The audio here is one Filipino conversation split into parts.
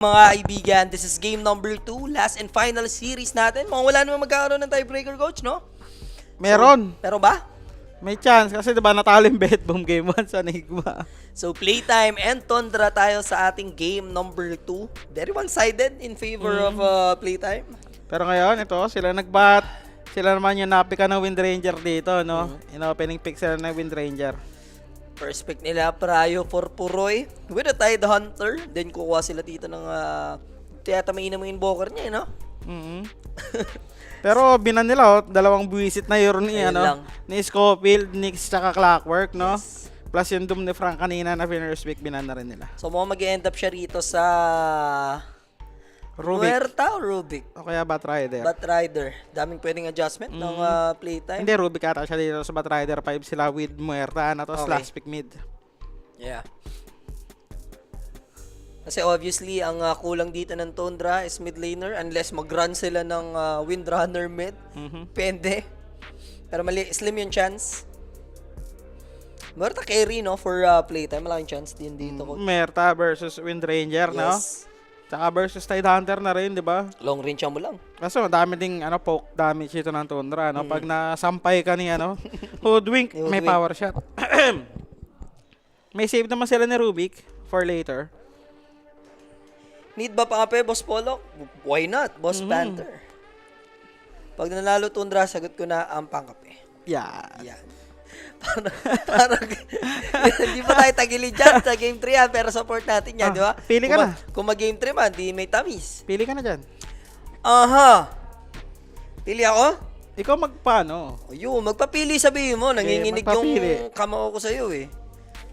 Mga kaibigan, this is game number 2, last and final series natin. Mukhang wala naman magkakaroon ng tiebreaker, coach, no? Meron. Pero ba? May chance kasi 'di ba natalo yung bet boom game 1 sa Enigma. So, Playtime and Tundra tayo sa ating game number 2. Very one-sided in favor of Playtime. Pero ngayon ito, sila nagbat. Sila naman yung napika ng Wind Ranger dito, no? In-opening pick sila ng Wind Ranger. First pick nila, Prayo for Puroy with a Tide Hunter. Then kukuha sila dito ng tiyata may inang invoker niya, no? Pero binan nila, dalawang buwisit na yun ni, Ayun lang. ni Scofield, Nix, tsaka Clockwork, no? Yes. Plus yung Doom ni Frank kanina na first pick, binan na rin nila. So, mukhang mag-end up siya rito sa Rubik. Muerta o Rubik? O kaya Batrider. Batrider. Daming pwedeng adjustment ng Playtime. Hindi, Rubik ata siya dito sa Batrider 5 sila with Muerta, ano to, Okay. last pick mid. Yeah. Kasi obviously, ang kulang dito ng Tundra is mid laner unless mag-run sila ng Windrunner mid. Pwede. Pero slim yung chance. Muerta carry, no, for Playtime. Malaking chance din dito. Muerta versus Wind Ranger, no? Yes. Tsaka versus Tide Hunter na rin, di ba? Long range mo lang. Kaso, dami ding poke damage ito ng Tundra, no? Pag nasampay ka ni, Hoodwink, may Hoodwink. power shot. May save naman sila ni Rubik for later. Need ba pangape, Boss Polo? Why not, Boss Panther? Pag nanalo Tundra, sagot ko na ang pangkape. Yeah. Yan. Parang hindi pa tayo tagilid dyan sa game 3 pero support natin yan, di ba? Pili ka na. Kung mag-game 3 man, di may tamis. Pili ka na dyan. Aha! Pili ako? Ikaw magpaano? Ayun, magpapili sabihin mo. Nanginginig magpapili. yung kamao ko sa'yo eh.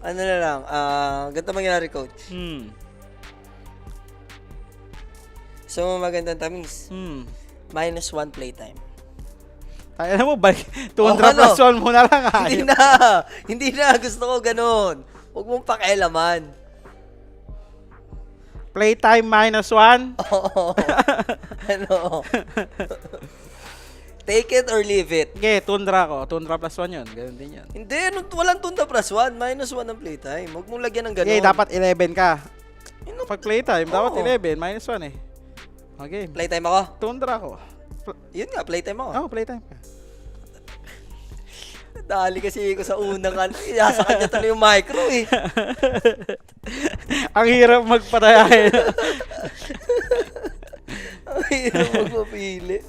Ano na lang, ganito mangyari, coach. So, magandang tamis. -1 playtime. Ay, alam mo, Tundra ano? plus 1 mo na lang. Hindi na! Hindi na! Gusto ko ganun. Huwag mong pakialaman. Playtime -1. Oo. Ano? Take it or leave it. Okay, Tundra ko. Tundra plus 1 yun. Ganun din yun. Hindi, walang Tundra plus 1. -1 ang playtime. Huwag mong lagyan ng ganun. Okay, dapat 11 ka. Ano? Pag playtime, dapat Oo. 11. -1 eh. Okay. Playtime ako? Tundra ko. Yun nga, playtime ako. Oh, playtime ka. Dali kasi ko sa unang sa kanya tuloy yung micro eh. Ang hirap magpatayahin. Ang hirap magpapili.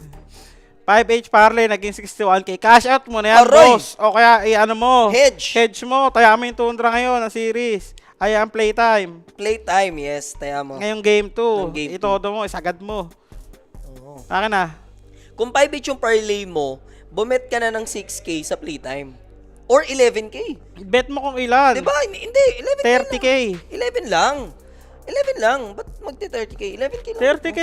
5H parlay, naging 61k. Cash out mo na yan, Aroy! boss. O kaya, ano mo. Hedge. Hedge mo. Taya mo yung Tundra ngayon, ang series. Ay, ang playtime. Playtime, yes. Taya mo. Ngayong game 2. Ngayong game Itodo mo, isagad mo. Oo. Akin na. Kung 5H yung parlay mo, bumet ka na ng 6K sa playtime. Or 11K. Bet mo kung ilan. Diba? Hindi, 11K 30k. lang. 11 lang. Ba't magti-30K? 11K lang. 30k.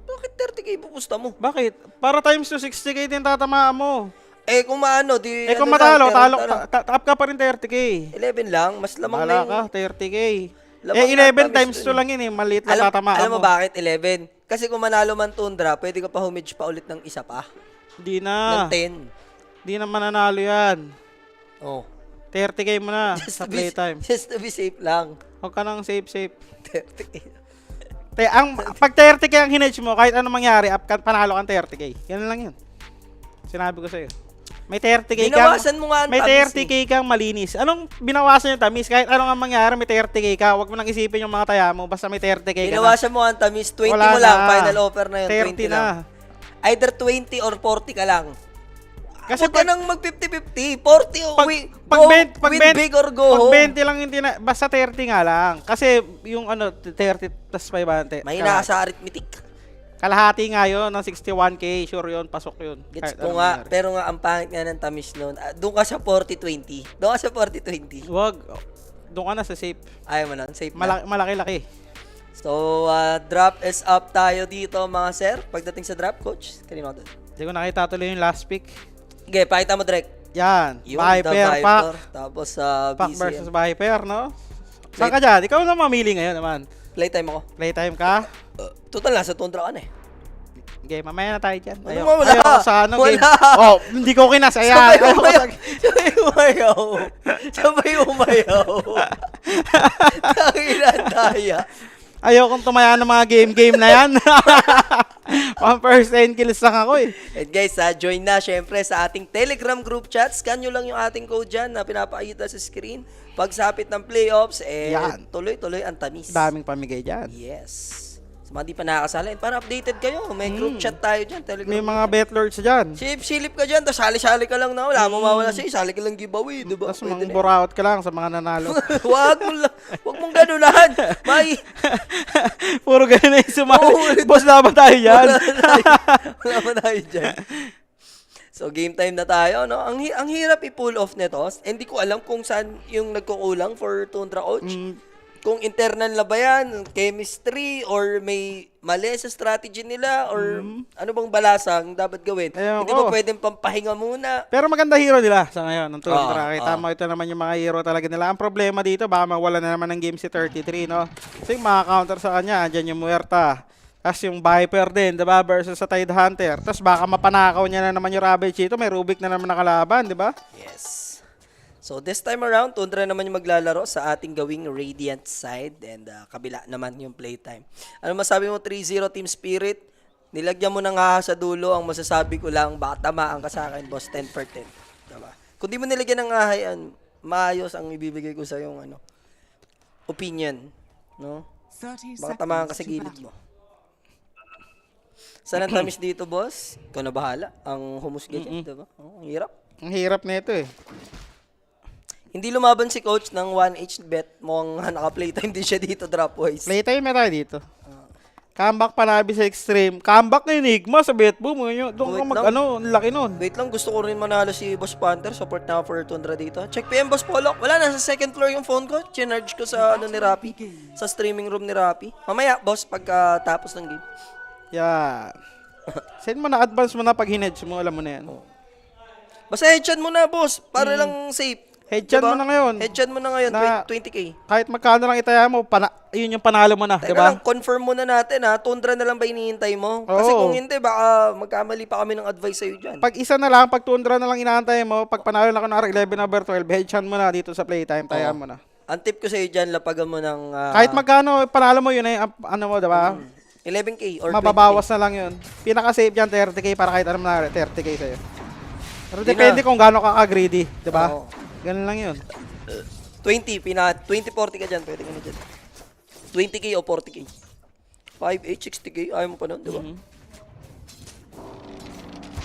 Bakit 30K pupusta mo? Bakit? Para times to 60k din tatamaan mo. Eh, kung maano, di... Eh kung ano matalo, lang, up ka pa rin 30k. 11 lang, mas lamang Bahala na ka, yung... 30k. Lamang Eh, na 11 tamis times dun 2 lang yun eh. Maliit lang tatamaan Alam mo bakit 11? Kasi kung manalo man Tundra, pwede ka pa humidge pa ulit ng isa pa. Di na. Ng 10. Di na mananalo yan. Oh. 30k mo na sa playtime. Just to be safe lang. Huwag ka nang safe. 30K. Pag 30k ang hinedge mo, kahit anong mangyari, panalo kang 30k. Yan lang yun. Sinabi ko sa'yo. May 30k kang... Binawasan mo nga ang May tamis 30k kang malinis. Anong binawasan yung tamis? Kahit anong ang mangyari, may 30k ka. Huwag mo nang isipin yung mga taya mo. Basta may 30k ka na. Binawasan mo ang tamis. 20 Wala mo lang. na. Final offer na yun. 20 30 lang. na. Either 20 or 40 ka lang. Kasi Huwag ka nang mag-50-50. 40 o pag win big or go pag home. 20 lang yung basta 30 nga lang. Kasi yung 30 plus 500. Mahina ka sa arithmetic. Kalahati nga yun ng 61k. Sure yun, pasok yun. Gets Kahit ko anong nga. mangyari. Pero nga, ang pangit nga ng tamis nun. Doon ka sa 40-20. Doon ka sa 40-20. Wag. Doon ka na sa safe. Ayaw mo nun. Safe na. Malaki-laki. So, drop is up tayo dito mga sir. Pagdating sa drop, coach. Kanino doon? Hindi ko nakita tuloy yung last pick. Okay, pakita mo direct. Yan. Yung Viper, the Pac. Tapos Pac BCM. versus Viper, no? Saan ka dyan? Ikaw na mamili ngayon naman. Playtime ako. Playtime ka? Total, nasa Tundra ka na eh. Okay, mamaya na tayo dyan. Ano mo, wala? Ayoko sa ano game. Wala. Oh, hindi ko kinasaya. Sabay umayaw. Sabay umayaw. Sabay umayaw. Tangina, daya. Ayokong tumaya ng mga game na yan. Pang first 10 kills lang ako eh. And guys, join na syempre sa ating Telegram group chat. Scan nyo lang yung ating code dyan na pinapakita sa screen. Pagsapit ng playoffs, Yan. tuloy-tuloy ang tamis. Daming pamigay dyan. Yes. Sa mga di pa nakakasala, para updated kayo. May group chat tayo dyan, Telegram. May mga betlords dyan. Silip ka dyan, tapos sali-sali ka lang na. Wala mo mawala sa'yo, sali ka lang giveaway, di ba? Tapos Pwede mga na. buraot ka lang sa mga nanalo. Wag mong ganunan. May, Puro ganun na yung sumali. Oo, Boss, laban tayo yan. wala pa tayo dyan. So, game time na tayo, no? Ang hirap i-pull off nito. Hindi ko alam kung saan yung nagkukulang for Tundra Coach. Kung internal na ba yan, chemistry, or may mali sa strategy nila, or ano bang balasang dapat gawin. Ayun, Hindi ba pwedeng pampahinga muna? Pero maganda hero nila sa ngayon. Ng Tundra. Oo, Kita mo, ito naman yung mga hero talaga nila. Ang problema dito, baka mawala na naman ng game si 33, no? Kasi yung mga counter sa kanya, andyan yung Muerta. Tapos yung Viper din, diba? Versus sa Tide Hunter. Tapos baka mapanakaw niya na naman yung Ravage dito. May Rubik na naman nakalaban, diba? Yes. So this time around, Tundra naman yung maglalaro sa ating gawing Radiant side, and kabila naman yung playtime. Ano masabi mo 3-0 Team Spirit? Nilagyan mo na nga sa dulo, ang masasabi ko lang, baka tamaan ka sa akin, boss, 10 for 10. Diba? Kung di mo nilagyan ng ahayan, maayos ang ibibigay ko sa yung opinion. No? Baka tamaan ka sa gilid mo. Saan ang tamis dito, boss? Ikaw na bahala. Ang humusga dyan, diba? Oh, ang hirap. Ang hirap nito eh. Hindi lumaban si coach ng 1H bet. Mukhang naka-playtime din siya dito drop-wise. Playtime na tayo dito. Comeback Panabi sa Extreme. Comeback na Enigma sa bet boom. Doon ka Wait mag, lang. ang laki nun. Wait lang, gusto ko rin manalo si Boss Panther. Support na ako for Tundra dito. Check PM, Boss Polok. Wala, nasa second floor yung phone ko. Chinarge ko sa ni Rappi. Sa streaming room ni Rappi. Mamaya, boss, pagkatapos ng game. Yeah. Send mo na, advance mo na pag hinedge mo. Alam mo na yan. Basta headshot mo na, boss. Para lang safe. Headshot mo na ngayon. Headshot mo na ngayon, Na- 20k. Kahit magkano lang itaya mo, yun yung panalo mo na, Teka di ba? lang, confirm muna natin ha. Tundra na lang ba hinihintay mo? Kasi Oo. kung hindi, baka magkamali pa kami ng advice sa'yo dyan. Pag isa na lang, pag Tundra na lang inaantay mo, pag panalo na ko ng R11 over 12, headshot mo na dito sa playtime, tayaan mo na. Ang tip ko sa'yo dyan, lapagan mo ng Kahit magkano panalo mo yun, ano mo, di ba? 11k or Mababawas na lang yun. Pinaka-safe dyan, 30k para kahit anong nangyari, 30k sa'yo. Pero Di depende na. kung gaano ka-greedy, di ba? Oo. Ganun lang yun. 20, 20-40 ka dyan, pwede ka na dyan. 20k o 40k. 5, 8, 60k, ayaw mo pa nun, di ba?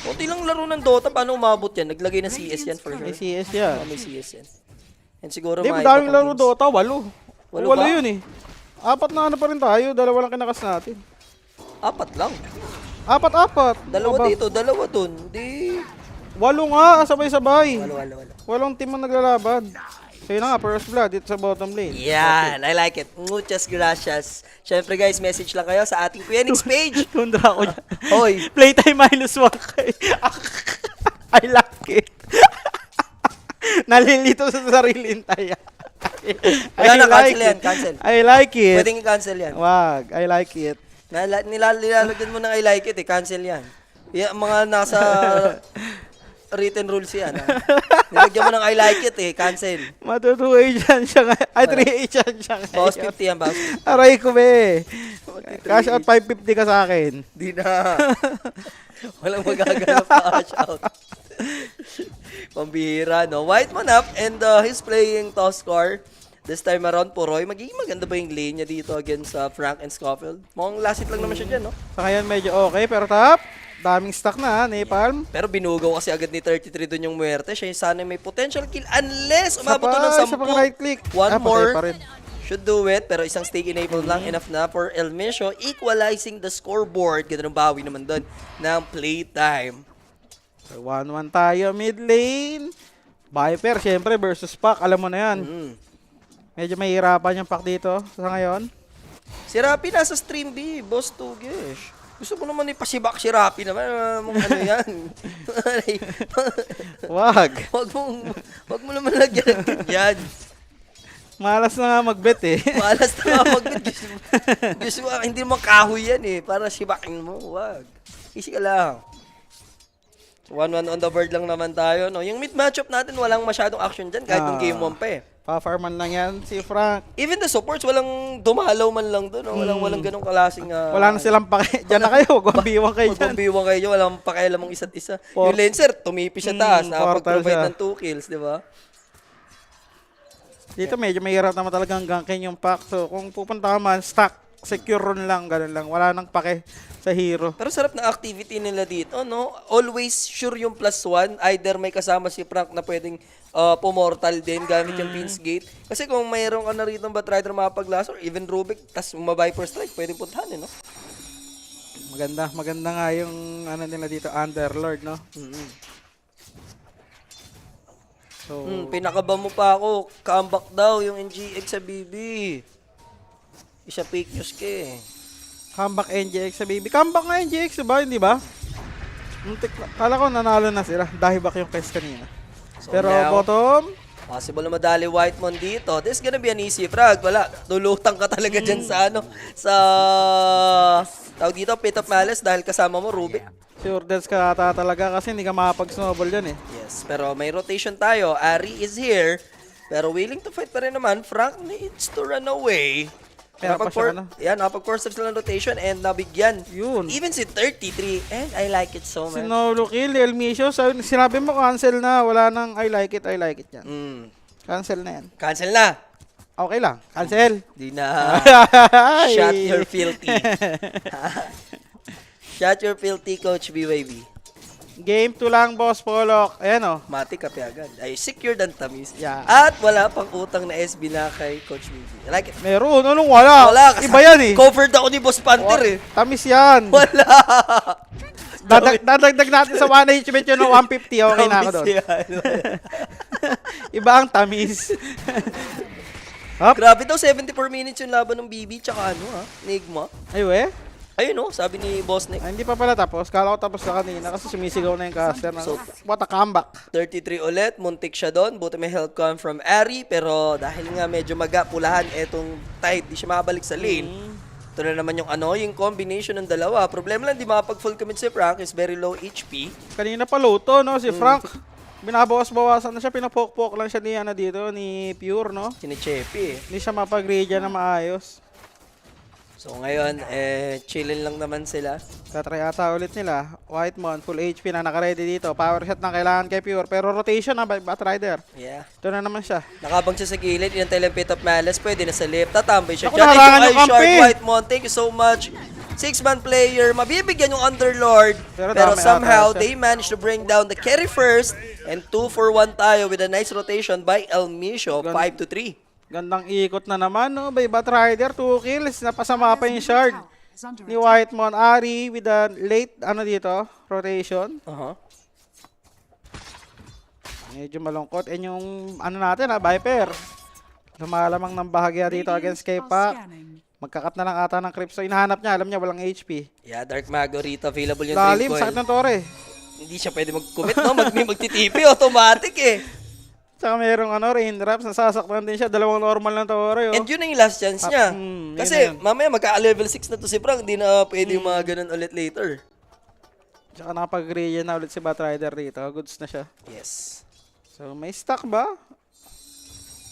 Kunti lang laro ng Dota, paano umabot yan? Naglagay ng CS yan for May sure. CS yan. May CS yan. And siguro Hindi, mga madaming iba pang laro games. Dota, 8. Walo Walo ba? yun eh. 4 na ano pa rin tayo, 2 lang kinakas natin. 4 lang. 4. Dalawa dito, dalawa dun. Di... 8 nga, sabay-sabay. Walo. 8 team ang naglalaban. So yun na nga, first blood dito sa bottom lane. Yan, I like it. Muchas gracias. Syempre guys, message lang kayo sa ating Phoenix page. Tundra ako dyan. Hoy. Playtime -1 I like it. Nalilito sa sariling taya. Wala na, cancel yan, cancel. I like it. Pwedeng i-cancel yan. Wag, I like it. Nilalagyan mo ng I like it eh, cancel yan. Yung mga nasa written rules yan. Ha? Nilagyan mo ng I like it eh, cancel. Matutuloy dyan siya ngayon. Ay, 3 dyan siya Bawas ngayon. 50 yan, bawas 50. Aray ko be. Cash out 550 ka sa akin. Di na. Walang magaganap na cash out. Pambihira, no? White man up and he's playing toss score. This time around, Poroy. Magiging maganda ba yung lane niya dito against Frank and Scofield? Mukhang last hit lang naman siya dyan, no? Sa ngayon medyo okay, pero top. Daming stock na, Napalm. Pero binugaw kasi agad ni 33 dun yung muerte. Siya yung sana may potential kill unless umabot to ng 10. Isa pang right click. One patay more. pa rin. Should do it. Pero isang stake enable lang. Enough na for El Misho. Equalizing the scoreboard. Ganda ng bawi naman dun ng playtime. So, 1-1 tayo mid lane. Viper, syempre, versus Pac. Alam mo na yan. Medyo mahirapan yung Pac dito sa ngayon. Si Rapi nasa stream B. Boss Tugish. Gusto mo naman ipasibak si Rapi naman. Mong ano yan. Wag. Wag mo naman lagyan ng ganyan. Malas na nga mag-bet eh. Malas na nga mag-bet. Gusto mo, hindi mo kahoy yan eh. Para sibakin mo. Wag. Easy ka lang. 1-1 on the board lang naman tayo, no? Yung mid matchup natin, walang masyadong action dyan kahit nung game 1 pa eh. Pa-farman lang yan si Frank. Even the supports, walang dumalaw man lang doon, no? Walang ganong kalasing... Wala na silang pake. Diyan na kayo. Gumbiwang kayo dyan. Magbibiwang kayo, walang pakialam ng isa't isa. Yung Lancer, tumipi siya taas, portal nakapag-provide siya. ng 2 kills, di ba? Dito medyo mahirap naman talagang gankin yung pack. So kung pupunta ka man, stack, secure run lang, ganun lang. Wala nang pake sa hero. Pero sarap na activity nila dito, no? Always sure yung +1. Either may kasama si Frank na pwedeng pumortal din gamit yung Pins Gate. Kasi kung mayroon ka na rito ng Batrider makapaglas or even Rubik, tas Viper Strike, pwedeng puntahan, eh, no? Maganda nga yung ano nila dito, Underlord, no? So, Pinakaba mo pa ako. Comeback daw yung NGX sa BB. Isa fake news ka eh. comeback NGX sa baby. Comeback na NGX, diba? Hindi ba? Kala ko nanalo na sila. Dahil back yung quest kanina. So Pero now, bottom, possible na madali Whitemon dito. This is gonna be an easy frag. Wala. Tulutang ka talaga dyan sa ano. Sa... Tawag dito, Pit of Malice dahil kasama mo, Rubik. sure deaths ka ata talaga kasi hindi ka makapag-snowball dyan eh. Yes, pero may rotation tayo. Ari is here. Pero willing to fight pa rin naman. Frank needs to run away. Kaya pa siya ano? Yan, napag-force sila ng rotation and nabigyan. Yun. Even si 33. And I like it so much. Sinolo kill, El Misho. Sinabi mo cancel na. Wala nang I like it yan. Cancel na yan. Cancel na. Okay lang. Cancel. Di na. Shut your filthy. Shut your filthy, Coach BYB. Game 2 lang, Boss Polok. Ayan o. Mati kape agad. Ay, secured ang tamis. Yeah. At wala pang utang na SB na kay Coach BB. I like it. Meron. Anong wala? Wala. Kasi Iba yan eh. covered ako ni Boss Panther eh. Tamis yan. Wala. Dadagdag natin sa 1 HP yun ng 150. Okay na ako doon. Tamis yan. Iba ang tamis. Up. Grabe daw, 74 minutes yung laban ng BB tsaka ano ha, Nigma. Ay, we. Ayun no, sabi ni Boss Nick. Ay, hindi pa pala tapos. Kala ko tapos na kanina kasi sumisigaw na yung caster. So, What a comeback. 33 ulit, muntik siya doon. Buti may help come from Ari, pero dahil nga medyo magapulahan etong tide, di siya makabalik sa lane. Ito na naman yung ano, yung combination ng dalawa. Problema lang, di makapag-full commit si Frank, is very low HP. Kanina pa luto, no? Si Frank. Binabawas-bawasan na siya. Pinapok-pok lang siya ni, ano, dito, ni Pure, no? Sinichepi eh. Hindi siya mapag-readya na maayos. So ngayon, chillin lang naman sila. Tatry ata ulit nila. Whitemon, full HP na nakaredy dito. Power shot na kailangan kay Pure. Pero rotation na, Batrider. Yeah. Ito na naman siya. Nakabang siya sa gilid, inantay lang Pit of Malice, pwede na sa left, tatambay siya. Ako, Dyan, narangan thank yung you, Short kampi. Whitemon, thank you so much. 6-man player, mabibigyan yung Underlord. Pero Pero dami somehow, ata siya. they managed to bring down the carry first. And 2-for-1 tayo with a nice rotation by El Misho, 5-3. Gandang ikot na naman, no? By Batrider, 2 kills. Napasama pa yung shard ni Whitemon. Ari with a late, ano dito, rotation. Medyo malungkot. And yung, ano natin, Viper. Lumalamang ng bahagya dito against kay Pak. Magkakat na lang ata ng creep. So, hinahanap niya. Alam niya, walang HP. Yeah, Dark Mago rito, available yung Lalim, Dream sakit Coil. ng tore. Hindi siya pwede mag-commit, no? Magtitipi, automatic eh. Tsaka merong ano, raindrops. Nasasaktan din siya. Dalawang normal ng tore, oh. And yun na yung last chance niya. yun Kasi na yun. mamaya magka-level 6 na to si Frank, hindi na pwede yung mga ganun ulit later. Tsaka nakapag-readya na ulit si Batrider dito. Goods na siya. Yes. So, may stock ba?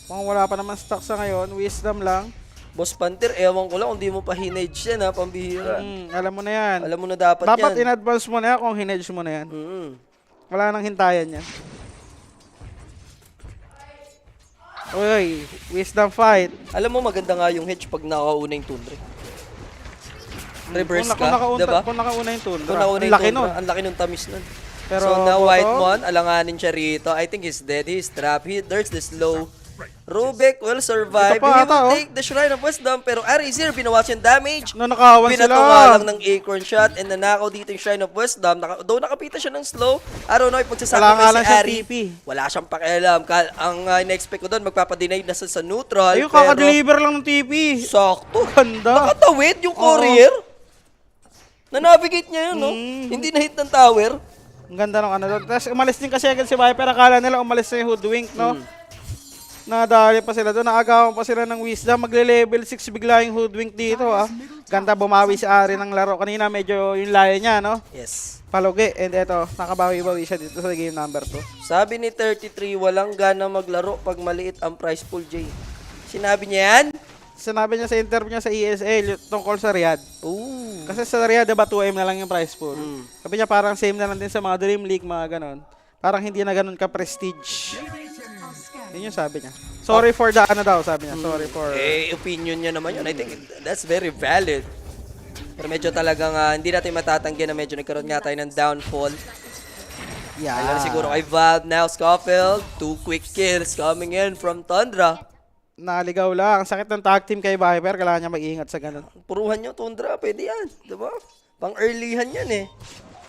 Kung wala pa naman stock sa ngayon, wisdom lang. Boss Panther, ewan ko lang kung di mo pa hinage yan ha, pambihira. Alam mo na yan. Alam mo na dapat Dapat yan. in-advance mo na yan kung hinedge mo na yan. Wala nang hintayan yan. Uy, wisdom fight. Alam mo maganda nga yung hedge pag nakauna yung Tundra. Reverse ka, diba? Kung nakauna yung Tundra. Kung nauna Ang yung laki Tundra, nun. ang laki nung tamis nun. Pero so now Boto, Whitemon, alanganin siya rito. I think he's dead, he's trapped. There's the slow. Rubik will survive. Ito pa He ata, will oh. take the Shrine of Wisdom. Pero Ari is here, binawas yung damage. Nanakawan sila. Pinatunga lang ng acorn shot and nanakaw dito yung Shrine of Wisdom. Though nakapita siya ng slow, I don't know if Wala nga magsasakopay lang si siya Ari. TP. Wala siyang pakialam. Ang in-expect ko doon, magpapadeny na sa neutral. Ayun, pero kakadeliver lang ng TP. sakto. Ganda. Nakatawid yung courier. Na-navigate niya yun, no? Hindi na-hit ng tower. Ang ganda ng ano doon. Tapos umalis din kasi agad si Viper. Akala nila umalis na yung hoodwink, no? Nadali pa sila doon. Naagawan pa sila ng Wisdom. Magle-level 6 bigla yung Hoodwink dito, ah. Ganda bumawi si Ari ng laro. Kanina medyo yung layo niya, no? Yes. Palugi. And eto, nakabawi-bawi siya dito sa game number 2. Sabi ni 33, walang gana maglaro pag maliit ang prize pool, Jay. Sinabi niya yan? Sinabi niya sa interview niya sa ESL tungkol sa Riyadh. Ooh. Kasi sa Riyadh, diba 2M na lang yung prize pool. Mm. Sabi niya parang same na lang din sa mga Dream League, mga ganon. Parang hindi na ganon ka-prestige. Yun yung sabi niya. Sorry for the ano daw, sabi niya. Sorry for... Opinion niya naman yun. I think that's very valid. Pero medyo talagang hindi natin matatanggi na medyo nagkaroon nga tayo ng downfall. Yeah. Ayun siguro kay Valve now, Scofield. 2 quick kills coming in from Tundra. Naligaw lang. Ang sakit ng tag team kay Viper. Kailangan niya mag-iingat sa ganun. Puruhan nyo, Tundra. Pwede yan. Diba? Pang-earlyhan yan eh.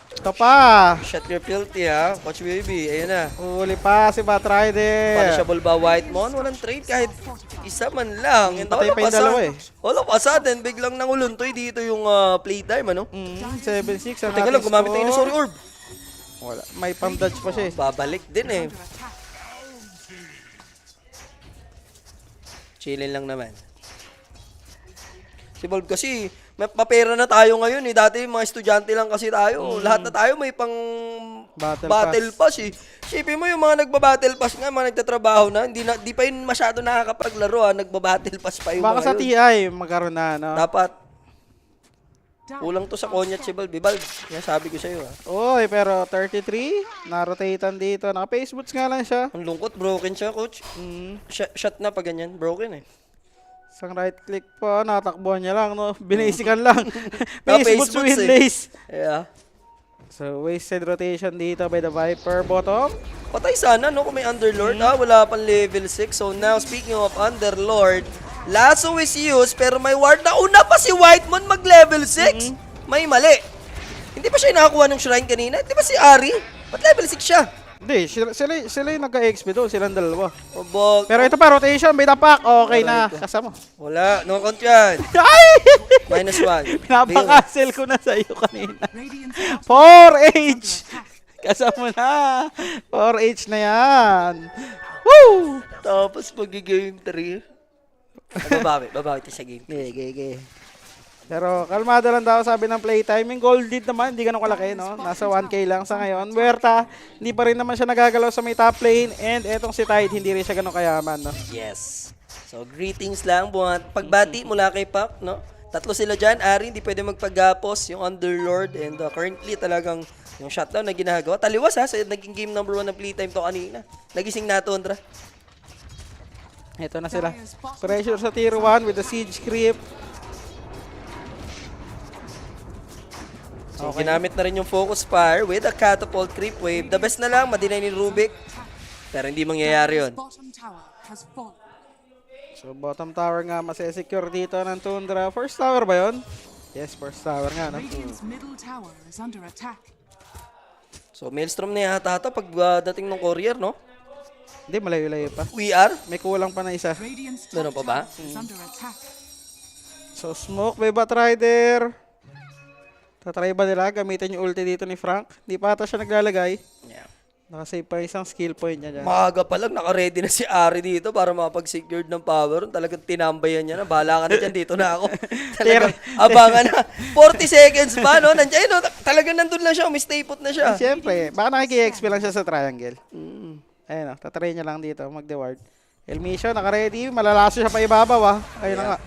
Ito pa. Shot your filthy ha. Coach Baby. Ayun na. Uli pa si Batrider. Punishable ba Whitemon? Walang trade kahit isa man lang. And Patay pa yung dalawa eh. All of a sudden, biglang nanguluntoy dito yung playtime, ano? 7-6. Ang Teka lang, ating gumamit tayo ng score. Sorry Orb. Wala. May pang-dodge pa siya eh. Babalik din eh. Chillin lang naman. Si Volv kasi, may papera na tayo ngayon eh. Dati mga estudyante lang kasi tayo. Lahat na tayo may pang battle pass eh. Sipin mo yung mga nagba-battle pass nga, mga nagtatrabaho na, di pa yun masyado nakakapaglaro ha. Nagba-battle pass pa yung Baka mga sa yun. TI magkaroon na, no? Dapat. Kulang to sa Konyat si Valve. Valve, yan sabi ko sa'yo ha. Oy, pero 33, na-rotatean dito. Naka-face boots nga lang siya. Ang lungkot, broken siya, coach. Shot na pa ganyan, broken eh. Isang right click pa, natakbuhan niya lang, no? Binasican lang. Face face boots boots with eh. lace. Yeah. So, wasted rotation dito by the Viper bottom. Patay sana, no? Kung may Underlord. Wala pang level 6. So now, speaking of Underlord, Lasso is used, pero may ward na una pa si Whitemon mag-level 6. May mali. Hindi pa siya nakakuha ng shrine kanina? Di ba si Ari? Ba't level 6 siya? Hindi, sila yung nagka-XP doon, silang dalawa. Obog. Pero ito pa, rotation, may tapak. Okay na, kasama. Wala, no count yan. Ay! -1. Pinapakancel ko na sa'yo kanina. 4H! Kasama na. 4H na yan. Woo! Tapos pag-game 3. Babawi tayo sa game. Okay. Pero kalmado lang daw sabi ng playtime. Yung gold lead naman, hindi ganun kalaki, no? Nasa 1K lang sa ngayon. Huerta, hindi pa rin naman siya nagagalaw sa may top lane. And etong si Tide, hindi rin siya ganun kayaman, no? Yes. So, greetings lang. Pagbati mula kay Pop, no? Tatlo sila dyan. Ari, hindi pwede magpagapos. Yung Underlord. And currently talagang yung shutdown na ginagawa. Taliwas ha, sa naging game number 1 na playtime to kanina. Nagising na Tundra. Ito na sila. Pressure sa tier 1 with the siege creep. So, ginamit na rin yung focus fire with a catapult creep wave. The best na lang, madinay ni Rubik. Pero hindi mangyayari yun. So, bottom tower nga masesecure dito ng Tundra. First tower ba yun? Yes, first tower nga, no? So, Maelstrom na yata ito pag dating ng courier, no? Hindi, malayo-layo pa. We are? May kulang pa na isa. Meron pa ba? So, smoke by Batrider. Tatry ba nila? Gamitin yung ulti dito ni Frank. Hindi pa ata siya naglalagay. Yeah. Nakasave pa isang skill point niya dyan. Maaga pa lang, naka-ready na si Ari dito para makapag-secured ng power. Talagang tinambayan niya na. Bahala ka na dyan, dito na ako. Talagang abangan na. 40 seconds pa, no? Nandiyan, no? Talagang nandun lang siya. Stay put na siya. Siyempre, baka nakiki-XP lang siya sa triangle. Ayun o, tatry niya lang dito, mag-deward. Elmisho, naka-ready. Malalaso siya pa ibabaw, ah. Ayun na nga.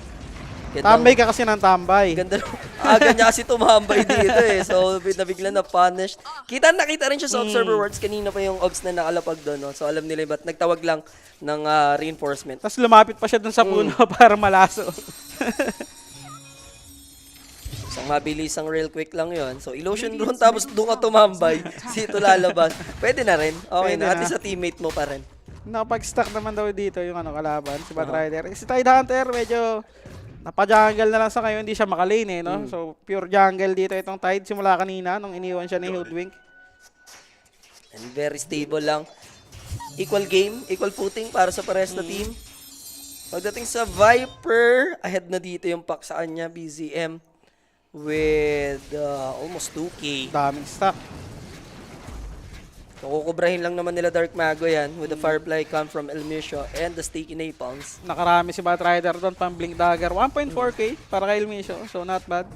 Tambay ka kasi ng tambay. Ganda no. Aga niya kasi tumambay dito eh. So, nabigla na punished. Nakita rin siya sa observer wards. Kanina pa yung obs na nakalapag doon. No? So, alam nila ba't nagtawag lang ng reinforcement. Tapos lumapit pa siya dun sa puno para malaso. Isang mabilisang real quick lang yon. So, illusion drone tapos doon ka tumambay. Dito lalabas. Pwede na rin. Okay Pwede na. na. At least sa teammate mo pa rin. Nakapag-stack naman daw dito yung kalaban, si Batrider. Si Tide Hunter, medyo napa-jungle na lang sa ngayon, hindi siya makalane, eh, no? So, pure jungle dito itong Tide simula kanina nung iniwan siya ni Hoodwink. And very stable lang. Equal game, equal footing para sa pares na team. Pagdating sa Viper, ahead na dito yung pack sa kanya, BZM, with almost 2K. Daming stack. Kukubrahin lang naman nila Dark Mago yan with the Firefly come from El Misho and the Sticky Napalms. Nakarami si Batrider doon, pang Blink Dagger. 1.4k para kay Ilmisho, so not bad.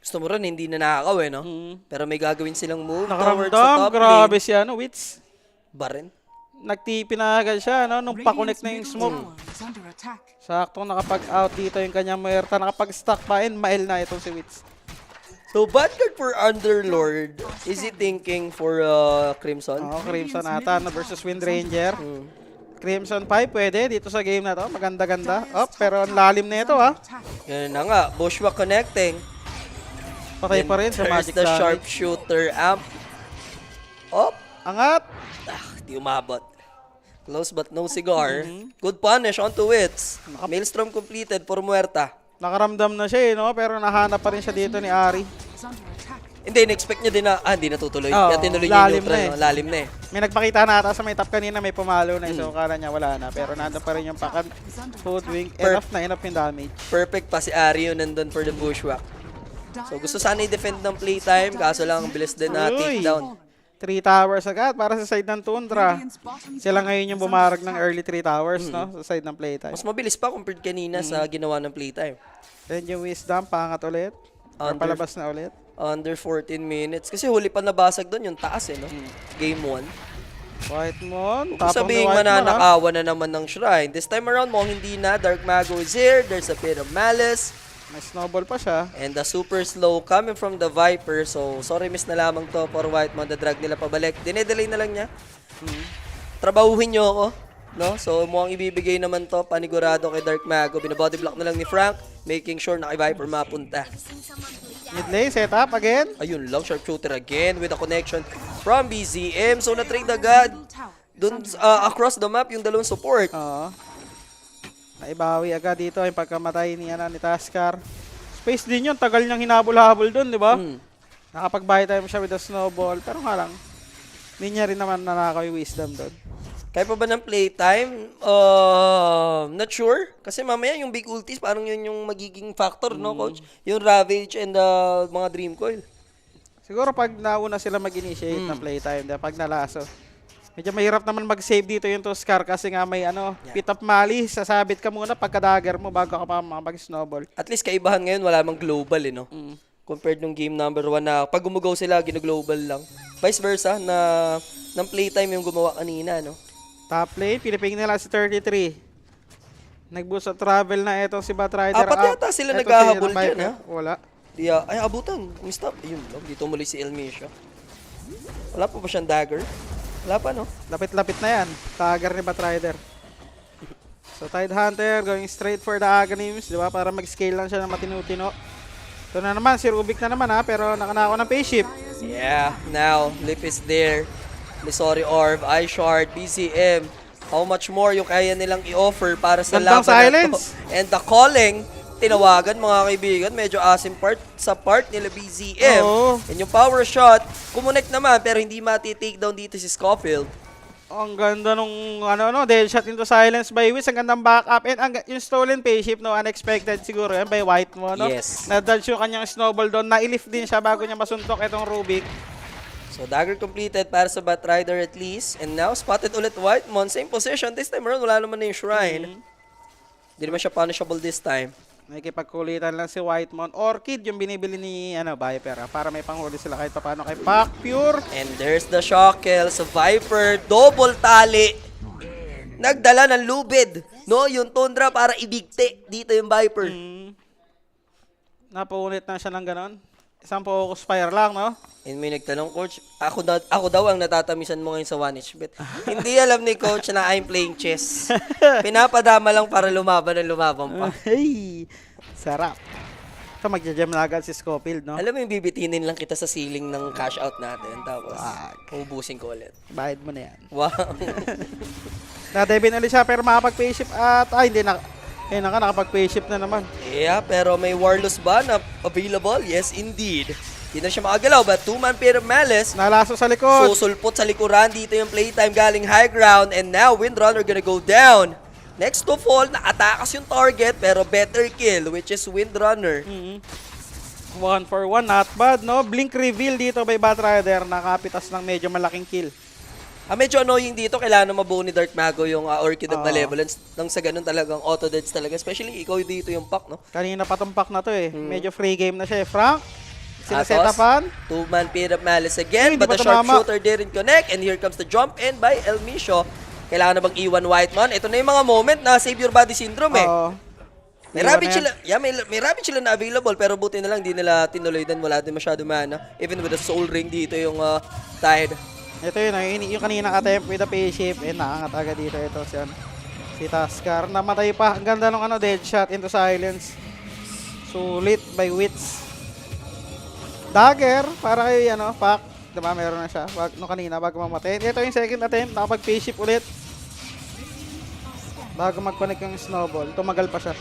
Gusto mo rin, hindi na nakakaw eh, no? Pero may gagawin silang move towards the Nakaramdam, top grabe lane. siya, no, Wits. Barin. Nagtipi na agad siya, no, nung pa-connect na yung smoke. Saktong nakapag-out dito yung kanyang Muerta, nakapag-stack pa and mail na itong si Wits. So, bad card for Underlord. Is he thinking for Crimson? Oh, Crimson ata no, versus Wind Ranger. Crimson 5 pwede dito sa game na to. Maganda-ganda. Oh, pero ang lalim na ito ha. Yan na nga. Bushwhack connecting. Patay pa rin sa There's Magic the Damage. Sharpshooter amp. Op. Angat. Di umabot. Close but no cigar. Good punish onto Wits. Maelstrom completed for Muerta. Nakaramdam na siya no? Pero nahanap pa rin siya dito ni Ari. Hindi, in-expect nyo din na, hindi natutuloy. Oo, Kaya tinuloy niya yung lalim neutral. na eh. No? Lalim na eh. May nagpakita na ata sa may top kanina, may pumalo na. So, kala niya wala na. Pero nandun pa rin yung pakan. Food wing. Enough yung damage. Perfect pa si Ari yun nandun for the Bushwhack. So gusto sana i-defend ng playtime, kaso lang ang bilis din na Uy. takedown. 3 towers agad para sa side ng Tundra. Sila ngayon yung bumarag ng early 3 towers, no? Sa side ng playtime. Mas mabilis pa compared kanina sa ginawa ng playtime. Then yung Wisdom, pangat ulit. Or Under- palabas na ulit. Under 14 minutes. Kasi huli pa nabasag doon yung taas eh, no? Game 1. White Moon, Kung tapong ni sabihin White Moon, ha? mananakawan na naman ng Shrine. This time around mo, hindi na. Dark Mago is here. There's a bit of malice. May snowball pa siya. And the super slow coming from the Viper. So, sorry miss na lamang to for White Moon. The drag nila pabalik. Dinedelay na lang niya. Trabahuhin niyo ako. No? So, mukhang ibibigay naman to panigurado kay Dark Mago. Binabody block na lang ni Frank. Making sure na kay Viper mapunta. Mid lane, set up again. Ayun lang, sharpshooter again with a connection from BZM. So, na-trade agad. Dun, across the map, yung dalawang support. Oo. Naibawi agad dito yung pagkamatay ni Taskar. Space din yun, tagal niyang hinabol-habol dun, di ba? Nakapag-buy time siya with the snowball. Pero nga lang, hindi niya rin naman nanakaw yung Wisdom dun. Kaya pa ba ng playtime? Not sure. Kasi mamaya yung big ultis, parang yun yung magiging factor, no, coach? Yung Ravage and mga Dream Coil. Siguro pag nauna sila mag-initiate ng playtime, pag nalaso. Medyo mahirap naman mag-save dito yung Tuskar kasi nga may pit up mali, sasabit ka muna pagka-dagger mo bago ka pa mag-snowball. At least kaibahan ngayon, wala mang global, eh, no? Compared nung game number 1 na pag gumugaw sila, gino-global lang. Vice versa, na ng playtime yung gumawa kanina, no? Top lane, piniping nila si 33. Nag-boost sa travel na etong si Batrider. Apat yata sila naghahabol dyan, ha? Wala. Ay, abutan. Mistap. Ayun, no? Dito muli si Elmisha. Wala pa ba siyang dagger? Wala pa, no? Lapit-lapit na yan. Tagger ni Batrider. So Tidehunter going straight for the Aghanims, di ba? Para mag-scale lang siya ng matino-tino. Ito na naman, si Rubik na naman ha, pero nakanako ng phase shift. Yeah, now, Lip is there. Missouri Orb, iShard, BCM. How much more yung kaya nilang i-offer para sa Gandang laban na silence. to. And the calling, tinawagan mga kaibigan, medyo asim sa part nila BZM. Oo. And yung power shot, kumonect naman pero hindi mati-take down dito si Scofield. Ang ganda nung dead shot into silence by Wiz. Ang gandang backup. And yung stolen phase shift, no, unexpected siguro yan by White mo, no? Yes. Na-dodge yung kanyang snowball doon. Na-lift din siya bago niya masuntok itong Rubik. So dagger completed para sa Batrider at least. And now spotted ulit Whitemon. Same position. This time around wala naman na yung shrine. Hindi naman siya punishable this time. Nakikipagkulitan lang si Whitemon. Orchid yung binibili ni Viper para may panghuli sila kahit paano kay Pac Pure. And there's the Shockle sa Viper. Double tali. Nagdala ng lubid. No, yung Tundra para ibigti. Dito yung Viper. Napaunit na siya ng ganon. Isang focus fire lang, no? And may nagtanong, Coach, ako daw ang natatamisan mo ngayon sa 1HBet. Hindi alam ni Coach na I'm playing chess. Pinapadama lang para lumaban ng lumaban pa. Hey, sarap. Ito, magja-jam na agad si Scofield, no? Alam mo yung bibitinin lang kita sa ceiling ng cash out natin. Tapos, uubusin ko ulit. Bayad mo na yan. Wow. Na-debin ulit siya pero makapag-payship at, hindi na. Eh, nakapag-payship na naman. Yeah, pero may Warless ba na available? Yes, indeed. Hindi na siya makagalaw, but two-man pair of Malice. Nalaso sa likod. Susulpot sa likuran. Dito yung playtime galing high ground. And now, Windrunner gonna go down. Next to fall, nakatakas yung target, pero better kill, which is Windrunner. 1 for 1, not bad, no? Blink reveal dito by Batrider. Nakapitas ng medyo malaking kill. Medyo annoying dito, kailangan mabuo ni Dark Mago yung Orchid of Malevolence. Nang sa ganun talagang auto-deads talaga. Especially ikaw dito yung pack, no? Kanina patumpak na to eh. Medyo free game na siya eh. Frank, Atos, sinasetapan. 2-man Pit of Malice again, Hindi but ba the tumama? sharpshooter didn't connect. And here comes the jump in by El Misho. Kailangan na bang iwan Whiteman? Ito na yung mga moment na save your body syndrome eh. Oo. May rabbit sila, may rabbit sila na available pero buti na lang di nila tinuloy din, wala din masyado mana. Even with the soul ring dito yung Tide. Ito yun, yung kaninang attempt with the P-shape, nakakataga dito ito si Taskar. Namatay pa, ang ganda ng dead shot into silence. Sulit by Wits. Dagger, para kay Pac. Diba, meron na siya. Kanina, bago mamatay. Ito yung second attempt, nakapag P-shape ulit. Bago mag-connect yung snowball, tumagal pa siya.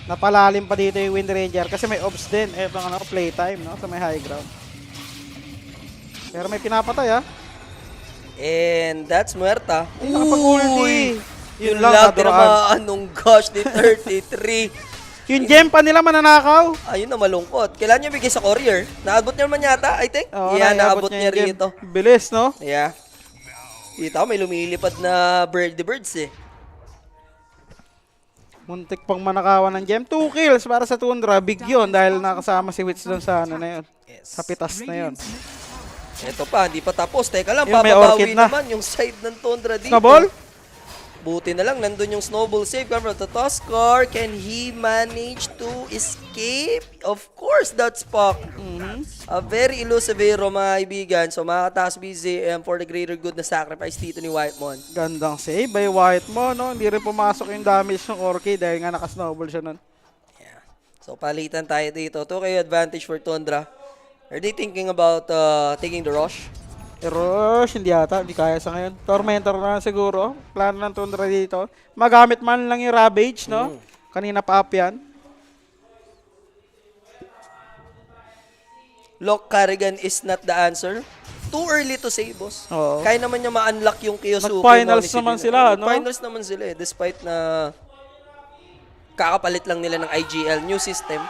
Napalalim pa dito yung Wind Ranger kasi may obs din. Etong playtime, no? Sa may high ground. Pero may pinapatay, And that's Muerta. Ay, nakapag-ulti. Yun lang, tinamaan nung gosh ni 33. Yung gem pa nila mananakaw. Ayun na malungkot. Kailan niya bigay sa courier? Naabot niya naman yata, I think. Oo, Yeah, naiabot naabot niya yung gem. rito. Bilis, no? Yeah. Kita ko, may lumilipad na birdie birds eh. Muntik pang manakawan ng gem. 2 kills para sa Tundra. Big yun dahil nakasama si Wits doon sa na yun. Yes. Sa pitas na yun. Ito pa, hindi pa tapos. Teka lang, Yung may papabawi orchid na. naman yung side ng Tundra dito. Snowball? Buti na lang, nandun yung snowball save from the Tuskar. Can he manage to escape? Of course, that's Puck. A very elusive hero, mga kaibigan. So, makakataas BZM for the greater good na sacrifice dito ni Whitemon. Gandang save by Whitemon, no? Hindi rin pumasok yung damage ng Orchid dahil nga naka-snowball siya nun. Yeah. So, palitan tayo dito. 2K advantage for Tundra. Are they thinking about taking the rush? Rush, hindi yata. Hindi kaya sa ngayon. Tormentor na siguro. Plano ng Tundra dito. Magamit man lang yung Ravage, no? Kanina pa up yan. Lock Carrigan is not the answer. Too early to say, boss. Oo. Kaya naman niya ma-unlock yung Kiyosuke. Nag-finals naman sila, no? Nag-finals naman sila eh. Despite na kakapalit lang nila ng IGL, new system.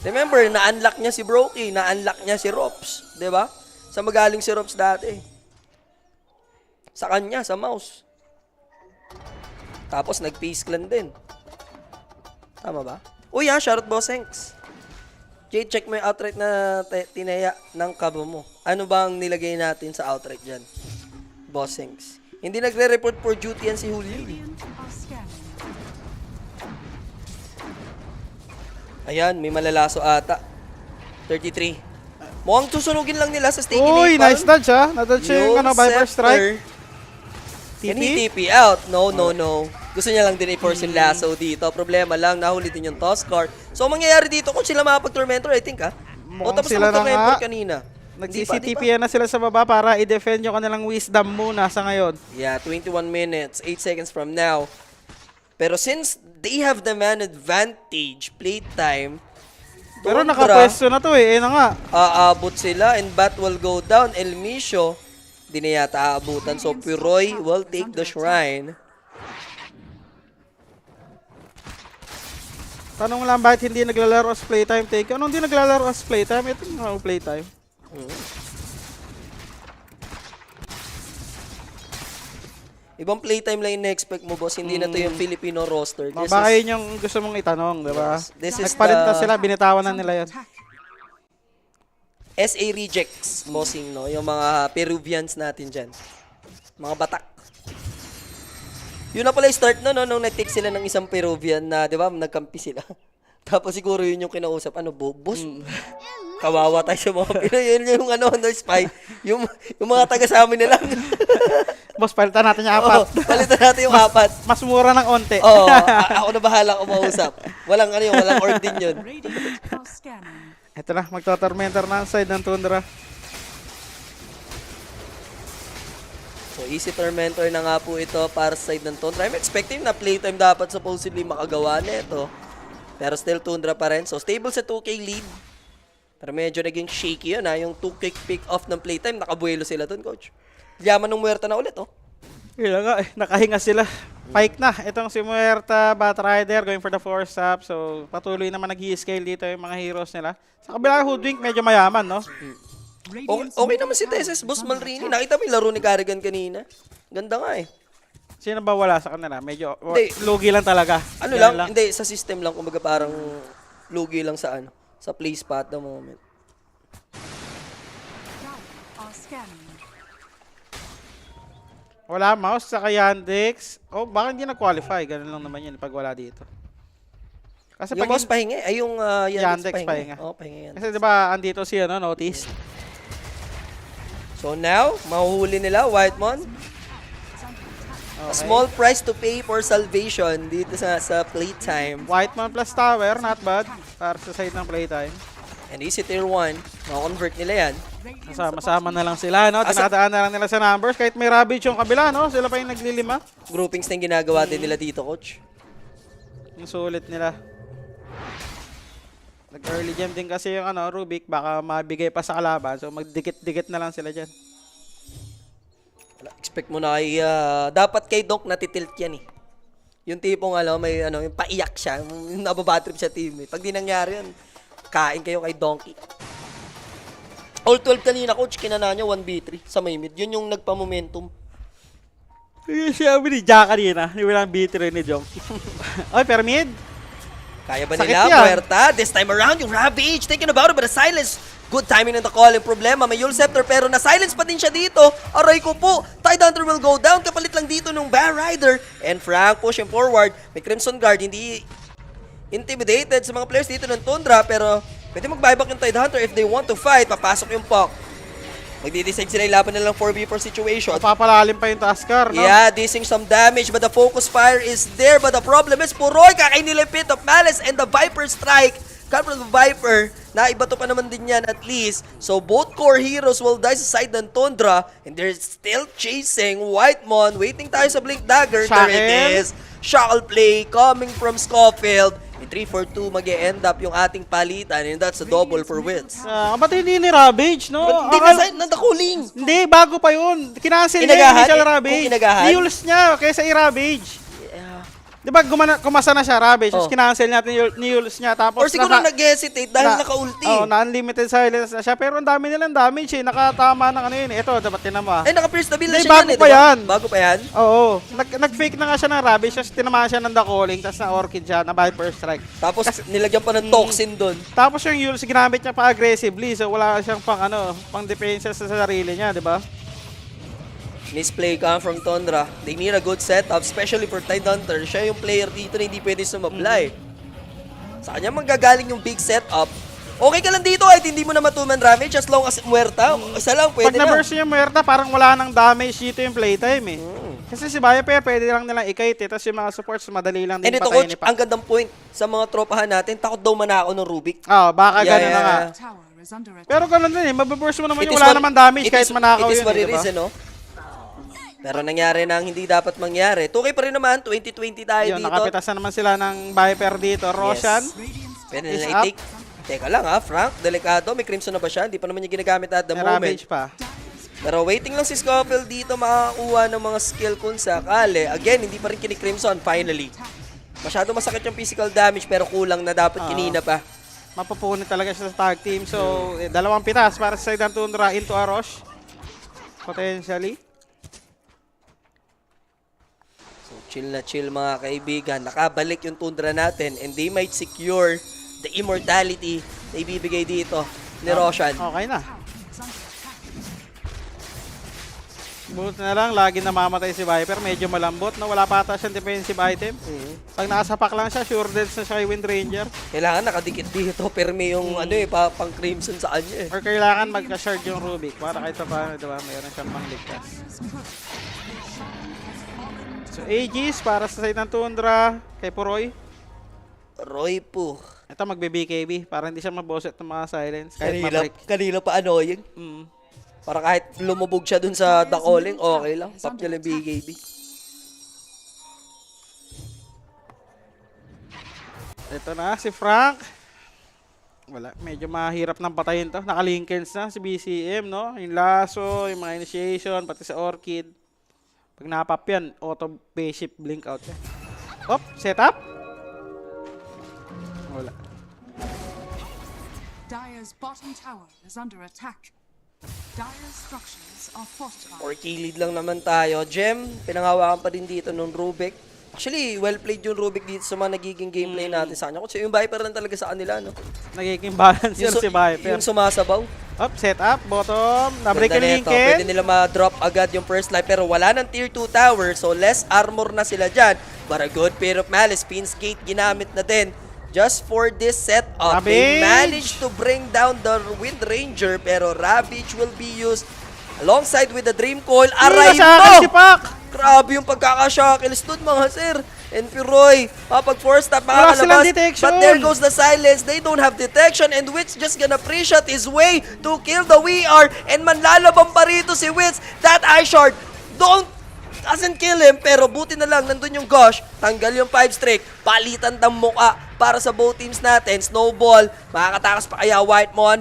Remember, na-unlock niya si Brokey, na-unlock niya si Rops. Diba? Sa magaling si Rops dati. Sa kanya, sa mouse. Tapos nag-Peace Clan din. Tama ba? Uy shoutout Boss Hanks. Jay, check mo yung outright na tinaya ng kabo mo. Ano bang nilagay natin sa outright dyan? Boss Hanks. Hindi nagre-report for duty yan si Julio. Ayan, may malalaso ata. 33. Mukhang susunugin lang nila sa stake Uy, nice dodge ha. Na-dodge yung Viper Strike. Can he TP out? No. Gusto niya lang din i-force yung lasso dito. Problema lang, nahuli din yung Tuskar. So, ang mangyayari dito, kung sila makapag-Tormentor, I think Mukhang tapos sila na mag-Tormentor nga. kanina. Nag-CCTP na sila sa baba para i-defend yung kanilang wisdom muna sa ngayon. Yeah, 21 minutes, 8 seconds from now. Pero since they have the man advantage, playtime, Pero nakapwesto na to eh. Na nga. aabot sila and bat will go down. El Misho, di na yata aabutan. So, Piroy will take the shrine. Tanong lang bakit hindi naglalaro as playtime take? Anong hindi naglalaro as playtime? Ito yung playtime. Ibang playtime lang yung na-expect mo, boss. Hindi na to yung Filipino roster. Baka yun yung gusto mong itanong, di ba? Yes. This is Nagpalit na the- sila, binitawan na nila yan. SA rejects, bossing, no? Yung mga Peruvians natin dyan. Mga batak. Yun na pala yung start no, nung nag-take sila ng isang Peruvian na, di ba, nagkampi sila. Tapos siguro yun yung kinausap. Ano, boss? Kawawa tayo sa mga Pinoy. Yun yung spy. Yung mga taga sa amin na lang. Boss, palitan natin yung Oo, apat. palitan natin yung apat. Mas mura ng onte. Oo, ako na bahala kumausap. Walang walang ordin yun. Ito na, magto-tormentor na ang side ng Tundra. So, easy tormentor na nga po ito para sa side ng Tundra. I'm expecting na playtime dapat supposedly makagawa nito. Pero still Tundra pa rin. So, stable sa 2K lead. Pero medyo naging shaky yun yung 2K pick off ng playtime. Nakabuelo sila dun, coach. Yaman ng Muerta na ulit, Yun nga, nakahinga sila. Pike na. Itong si Muerta, Batrider, going for the force up. So, patuloy naman nag-i-scale dito yung mga heroes nila. Sa kabila, Hoodwink, medyo mayaman, no? Okay naman si Teses, Boss Malrini. Nakita mo yung laro ni Carrigan kanina. Ganda nga eh. Sino ba wala sa kanila? Medyo Hindi. lugi lang talaga. Ano Yan lang, hindi, sa system lang, kumbaga parang lugi lang sa ano, sa play spot the moment. Wala mouse sa Yandex. Oh, baka hindi nag-qualify. Ganun lang naman yun pag wala dito. Kasi Yung boss pahinga, ay yung Yandex Yandex pahinga. Oh, pahinga yan. Kasi 'di ba andito si ano, notice. So now, mahuhuli nila, Whitemon. A small price to pay for salvation dito sa playtime. Whiteman plus tower, not bad. Para sa side ng playtime. And easy tier 1, makakonvert nila yan. Sama-sama na lang sila, no? Dinadaan na lang nila sa numbers. Kahit may Ravage yung kabila, no? Sila pa yung naglilima. Groupings na yung ginagawa din nila dito, coach. Yung sulit nila. Nag-early gem din kasi yung ano, Rubik. Baka mabigay pa sa kalaban. So magdikit-dikit na lang sila dyan. Expect mo na kay, dapat kay Donk natitilt yan eh. Yung tipong may yung paiyak siya, yung nababatrip sa team eh. Pag di nangyari yan, kain kayo kay Donkey. All 12 kanina, coach, kinana niya 1v3 sa may mid. Yun yung nagpa-momentum. Siya ni Jack kanina. Yung walang B3 ni Jong. Oy, pero mid. Kaya ba Sakit nila, yan. Puerta? This time around, yung Ravage, taken about it, but the silence. Good timing ng the call. Yung problema, may Yule Scepter, pero na-silence pa din siya dito. Aray ko po, Tidehunter will go down. Kapalit lang dito nung Bear Rider. And Frank pushing forward. May Crimson Guard, hindi intimidated sa mga players dito ng Tundra, pero pwede mag-buyback yung Tidehunter if they want to fight. Papasok yung Puck. Magdi-decide sila ilaban na lang 4v4 situation. Papalalim pa yung Tusker, no? Yeah, dissing some damage, but the focus fire is there. But the problem is, Puroy, kakain nila yung Pit of Malice and the Viper Strike. Come from the Viper, naibato pa naman din yan at least. So both core heroes will die sa side ng Tundra, and they're still chasing Whitemon. Waiting tayo sa Blink Dagger. There it is. Shackle play coming from Scofield. May 3-4-2 mag-e-end up yung ating palitan, and that's a double for wins. Ba't hindi ni Ravage, no? Hindi na nandakuling. Hindi, bago pa yun. Kinancel niya yung Inagahan? initial Ravage. Kung inagahan? Ni-Yules niya kaysa i-Ravage. Di ba kumasa na siya, Ravage, tapos kinancel niya ni-Yules niya, tapos Or siguro nag-hesitate dahil naka-ulti. na-unlimited silence na siya, pero ang dami nilang damage eh, nakatama ng ano yun. Ito, dapat tinama. Ay, naka-pierce the bill na Hindi, siya bago yan, pa diba? yan. Bago pa yan? Oo, nag-fake na nga siya ng Ravage, tapos tinamaan siya ng The Calling, tapos na-Orchid siya, na Viper Strike. Tapos nilagyan pa ng toxin doon. Tapos yung Yules, ginamit niya pa aggressively, so wala siyang pang depensa sa sarili niya, di ba? Misplay come from Tundra. They need a good setup, especially for Tidehunter. Siya yung player dito na hindi pwede sumablay. Sa kanya manggagaling yung big setup. Okay ka lang dito kahit hindi mo na matuman damage as long as muerta. Isa lang, pwede Pag na. na-burst yung Muerta, parang wala nang damage dito yung playtime eh. Kasi si Viper, pwede lang nilang ikait eh. Tapos yung mga supports, madali lang din And ito, patayin coach, ni Pac. ang gandang point sa mga tropahan natin, takot daw manako ng Rubik. Baka Yeah, ganun na nga. Yeah. Pero ganun din eh, mababurst mo naman It yung is wala what- naman damage it kahit is- manakaw it is yun what eh, it diba? is, no? Pero nangyari na ang hindi dapat mangyari. 2K pa rin naman, 2020 tayo Yun, dito. nakapitas na naman sila ng Viper dito. Roshan, Pwede is nila up. i-take. Teka lang ha, Frank, delikado. May Crimson na ba siya? Hindi pa naman niya ginagamit at the may moment. Ravage pa. Pero waiting lang si Scofield dito makakuha ng mga skill kung sakali. Again, hindi pa rin kini-Crimson finally. Masyado masakit yung physical damage pero kulang na dapat kinina pa. Mapupunit talaga siya sa tag team. So, dalawang pitas para sa side ng Tundra into Arosh. Potentially. So chill na chill mga kaibigan. Nakabalik yung Tundra natin and they might secure the immortality na ibibigay dito ni Roshan. Okay na. Buti na lang, lagi namamatay si Viper. Medyo malambot na wala pa ata siyang defensive item. Pag nakasapak lang siya, sure deads na siya kay Wind Ranger. Kailangan nakadikit dito pero may yung pang Crimson sa kanya eh. Or kailangan magka-shard yung Rubik para kahit sa paano, diba, mayroon siyang pangligtas. So, Aegis para sa side ng Tundra kay Puroy. Roy po. Ito magbe-BKB para hindi siya maboset ng mga silence. Kahit ma-break. Kanila pa annoying. Para kahit lumubog siya dun sa The Calling, okay lang. Pop niya lang BKB. Ito na si Frank. Wala, medyo mahirap nang patayin to. Nakalinkens na si BCM, no? Yung laso, yung mga initiation, pati sa Orchid. Pag napap yan, auto base blink out yan. Op, setup. Wala. Dire's bottom tower is under attack. Dire structures are fortified. 4K lead lang naman tayo. Gem, pinanghawakan pa din dito nung Rubik. Actually, well played yung Rubik dito sa mga nagiging gameplay natin sa kanya. Kasi yung Viper lang talaga sa kanila, no? Nagiging balancer si Viper. Yung sumasabaw. Up, set up, bottom, na-break Ganda yung nito. Pwede Lincoln. nila ma-drop agad yung first life pero wala ng tier 2 tower so less armor na sila dyan. But a good pair of Malice. Pins Gate ginamit na din just for this setup. They Ravage! managed to bring down the Wind Ranger pero Ravage will be used alongside with the Dream Coil. Aray Sa akin si mo! Pac! Grabe yung pagkaka-shackles dun mga sir. And Piroy, pag force stop Wala silang makakalabas. detection. But there goes the silence. They don't have detection and Witz just gonna pre-shot his way to kill the VR. And manlalabang pa rito si Witz. That eye shard doesn't kill him pero buti na lang nandun yung Gosh. Tanggal yung 5 streak. Palitan ng muka para sa both teams natin. Snowball, makakatakas pa kaya Whitemon.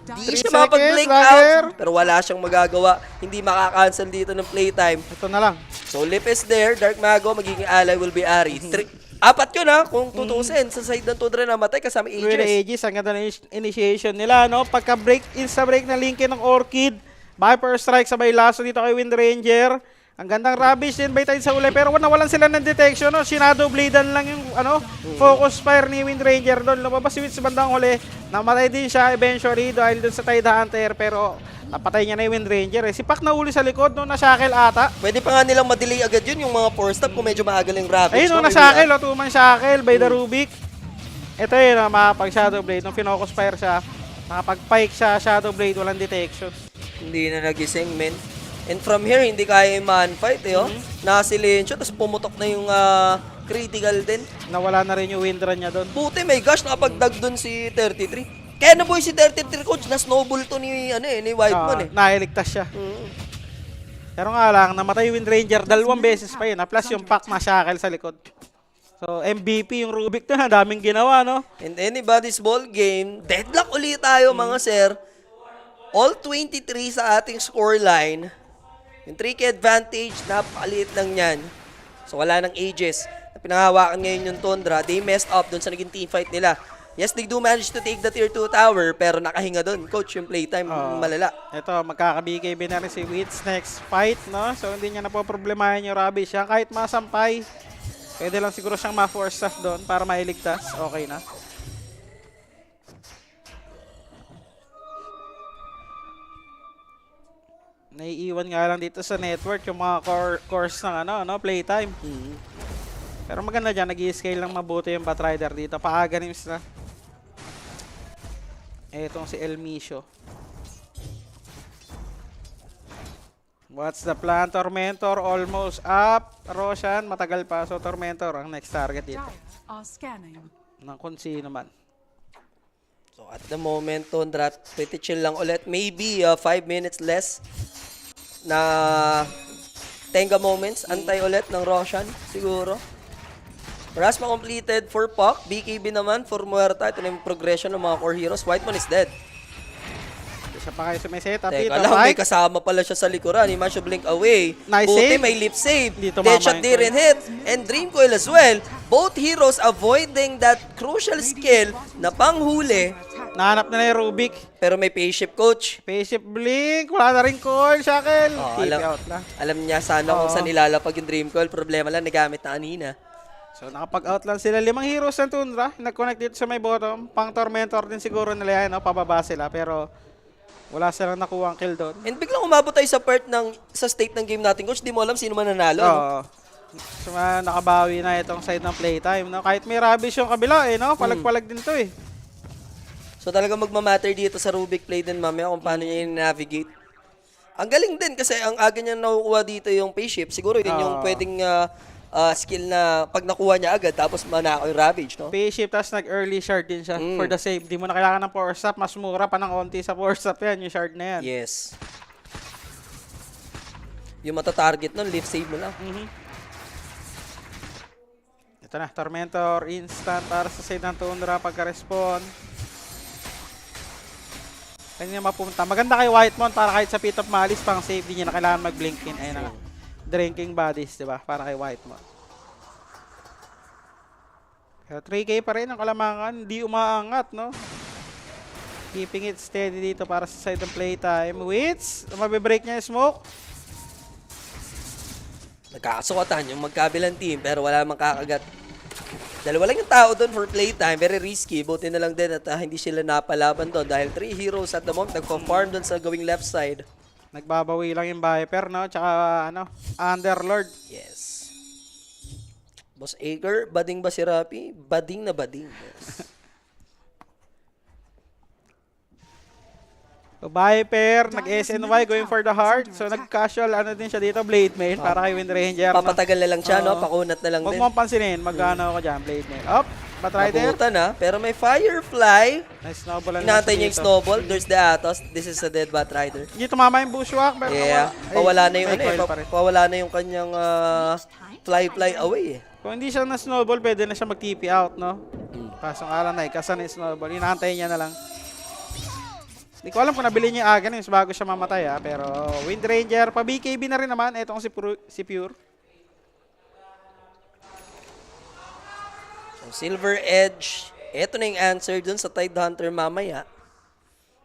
Hindi 3 siya makapag-blink seconds, out. Lager. Pero wala siyang magagawa. Hindi makakancel dito ng playtime. Ito na lang. So, Lip is there. Dark Mago, magiging ally will be Ari. Apat yun ha, kung tutusin. Sa side ng Tundra namatay kasama With the Aegis. Aegis, ang ganda ng initiation nila, no? Pagka-break, insta-break na Lincoln ng Orchid. Viper strike sabay lasso dito kay Wind Ranger. Ang gandang Rubbish din by tayo sa uli. Pero nawalan sila ng detection, no? Shadow Bladean lang yung, focus fire ni Wind Ranger doon. Lumabas si Wind sa bandang uli. Namatay din siya eventually dahil doon sa Tide Hunter. Pero napatay niya na yung Wind Ranger. Si Pac na uli sa likod, no? Na-shackle ata. Pwede pa nga nilang madelay agad yun, yung mga 4-stop kung medyo maagal yung Ravage. Ayun, no? Na-shackle, 2-man shackle by the Rubik. Ito yun, makapag Shadow Blade. Nung finocus fire siya, nakapag-pike siya, Shadow Blade, walang detection. Hindi na nagising, men. And from here, hindi kaya yung man fight, eh, oh. Nasilensyo, tapos pumutok na yung critical din. Nawala na rin yung wind run niya doon. Buti, may gosh, nakapagdag dun si 33. Kaya na boy si 33, coach, na snowball to ni, ni Whitemon, eh. Nailigtas siya. Pero nga lang, namatay yung Wind Ranger, 2 beses pa yun. Plus yung Pac ma-shackle sa likod. So, MVP yung Rubik doon, daming ginawa, no? And anybody's ball game, deadlock ulit tayo mga sir. All 23 sa ating scoreline. Yung 3K advantage, napakaliit lang yan. So wala nang ages. Na pinangahawakan ngayon yung Tundra, they messed up dun sa naging teamfight nila. Yes, they do manage to take the tier 2 tower, pero nakahinga dun. Coach, yung playtime, malala. Ito, magkaka-BKB na rin si Witz next fight, no? So, hindi niya na po problemahin yung Rubbish. Siya kahit masampay, pwede lang siguro siyang ma-force stuff doon para mailigtas. Okay na. Naiiwan nga lang dito sa network yung mga course ng playtime. Pero maganda dyan, nag-i-scale lang mabuti yung Batrider dito. Paaganims na. Etong si El Misho. What's the plan? Tormentor almost up. Roshan, matagal pa. So Tormentor ang next target dito. Dire are scanning. Ng kung sino man. So at the moment, Tundra, pretty chill lang ulit. Maybe 5 minutes less na Tenga moments. Antay ulit ng Roshan, siguro. Rasma completed for Pac. BKB naman for Muerta. Ito na yung progression ng mga core heroes. Whitemon is dead. Isa pa kayo sa may setup Teka dito. lang, may Mike. kasama pala siya sa likuran. He managed to blink away. Nice Buti save. may lip save. Dito Deadshot mama di yung rin hit. And Dream Coil as well. Both heroes avoiding that crucial skill na panghuli. Nahanap na yung Rubik. Pero may pace-shift, coach. Spaceship Blink. Wala na rin coil. Shackle. Oh, TP out na. alam niya sana kung saan ilalapag yung Dream Coil. Problema lang, nagamit na kanina. So nakapag-out lang sila. 5 heroes ng Tundra. Nag-connect dito sa may bottom. Pang Tormentor din siguro nila yan. No? Pababa sila. Pero wala silang nakuha ang kill doon. And biglang umabot tayo sa part sa state ng game natin, coach. Di mo alam sino man nanalo. No? Oo. So, nakabawi na itong side ng playtime. No? Kahit may Rubbish yung kabila. No? Palag-palag din to eh. So talaga magmamatter dito sa Rubik play din mamaya kung paano niya i-navigate. Ang galing din kasi ang aga niya nakukuha dito yung pace shift. Siguro yun yung pwedeng skill na pag nakuha niya agad tapos manakaw yung Ravage, no? Pace shift, tapos nag-early shard din siya for the save. Di mo na kailangan ng power stop. Mas mura pa ng konti sa power stop yan. Yung shard na yan. Yes. Yung mata-target nun, lift save mo lang. Ito na, Tormentor, instant para sa side ng Tundra pagka-respawn. Kanya mapunta. Maganda kay Whitemon para kahit sa Pit of Malice pang save, di niya na kailangan mag-blinkin. Ayun na nga. Drinking bodies, di ba? Para kay Whitemon. Pero 3K pa rin ang kalamangan. Hindi umaangat, no? Keeping it steady dito para sa side ng playtime. Wits, mabibreak niya yung smoke. Nagkakasukatan yung magkabilang team pero wala mang kakagat. Dalawa lang yung tao doon for playtime. Very risky. Buti na lang din at hindi sila napalaban doon dahil 3 heroes at the moment nagpa-farm doon sa going left side. Nagbabawi lang yung Viper, no? Tsaka, Underlord. Yes. Boss Aker, bading ba si Rapi? Bading na bading. Yes. So, Viper, nag-SNY, going for the heart. So, nag-casual, din siya dito, Blade Mail, para kay Wind Ranger. No? Papatagal na lang siya, no? Oo. Pakunat na lang Huwag din. mo pansinin, mag-ano ako dyan, Blade Mail. Up, Batrider. Nabutan na, pero may Firefly. Nice snowball. Inaantay niya yung snowball. There's the Atos. This is a dead Batrider. Hindi tumama yung bushwhack, pero Yeah. Pawala na yung pawala na yung kanyang fly away eh. Kung hindi siya na snowball, pwede na siya mag-TP out, no? Pasong ala na, kasan yung snowball. Inaantay niya na lang. Hindi ko alam kung nabili niya yung Aghanim bago siya mamatay, pero Wind Ranger, pa BKB na rin naman. Itong si Pure. So, Silver Edge. Ito na yung answer dun sa Tide Hunter mamaya.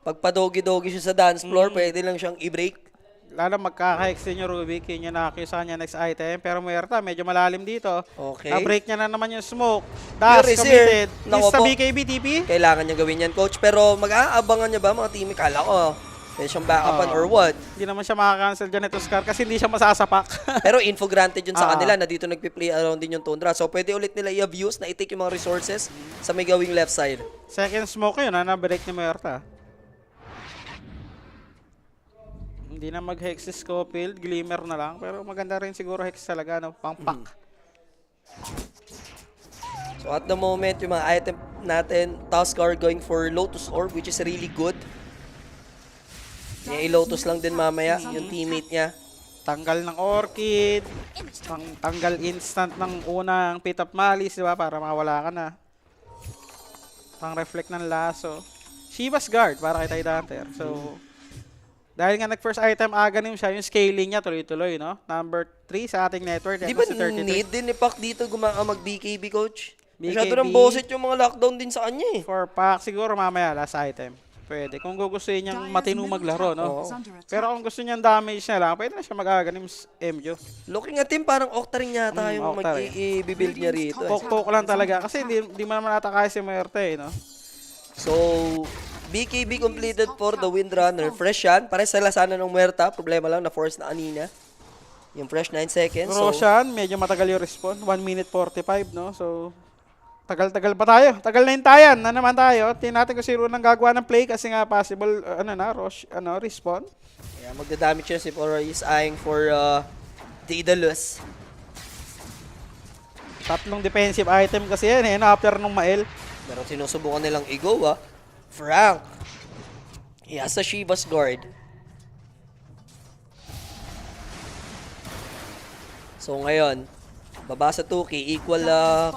Pag padogi-dogi siya sa dance floor, pwede lang siyang i-break. Lalo magkaka-extend yung Rubik, yun yung nakakusa niya next item. Pero Muerta, medyo malalim dito. Okay. Na-break niya na naman yung smoke. Das, Pure is committed. here. Nako Is sa po. BKB TP? Kailangan niya gawin yan, coach. Pero mag-aabangan niya ba mga team? Kala ko, pwede siyang backupan or what. Hindi naman siya makakancel dyan ito, Scar, kasi hindi siya masasapak. Pero info granted yun sa Ah. kanila na dito nagpi-play around din yung Tundra. So pwede ulit nila i-abuse na i-take yung mga resources sa may gawing left side. Second smoke yun, na-break ni Muerta. Hindi na mag-hex si Scofield, Glimmer na lang. Pero maganda rin siguro hex talaga, no? Pang-pack. So at the moment, yung mga item natin, Tuskar going for Lotus Orb, which is really good. Yung i-Lotus lang din mamaya, yung teammate niya. Tanggal ng Orchid. Tanggal instant ng unang Pit of Malice, di ba? Para mawala ka na. Pang-reflect ng laso. Shiva's Guard para kay Tide Hunter. So, dahil nga nag-first item Aghanim siya, yung scaling niya tuloy-tuloy, no? Number 3 sa ating network. Di Ito ba si 33. need din ni Pac dito mag-BKB, coach? BKB. Masyado ng boset yung mga lockdown din sa kanya eh. 4-pack, siguro mamaya last item. Pwede. Kung gugustuhin niyang matino maglaro, no? Pero kung gusto niyang damage na lang, pwede na siya mag-Aghanim MJO. Looking at him, parang Octarine yata yung Octarine. mag-i-build niya rito. Eh. Poke-poke lang talaga. Kasi di mo naman ata kaya si Muerte, no? So, BKB completed for the Windrunner. Fresh yan. Pare sa lasana ng Muerta. Problema lang na force na kanina. Yung fresh 9 seconds. So, Roshan, medyo matagal yung respawn. 1 minute 45, no? So, tagal-tagal pa tayo. Tagal na yung tayan na naman tayo. Tingnan natin kung si Runang gagawa ng play kasi nga possible, respawn. yeah, magdadamage siya si Poro is eyeing for Daedalus. Tatlong defensive item kasi yan, after nung Mael. Pero sinusubukan nilang i-go, Frank. He has a Shiva's Guard. So ngayon, baba sa 2K, equal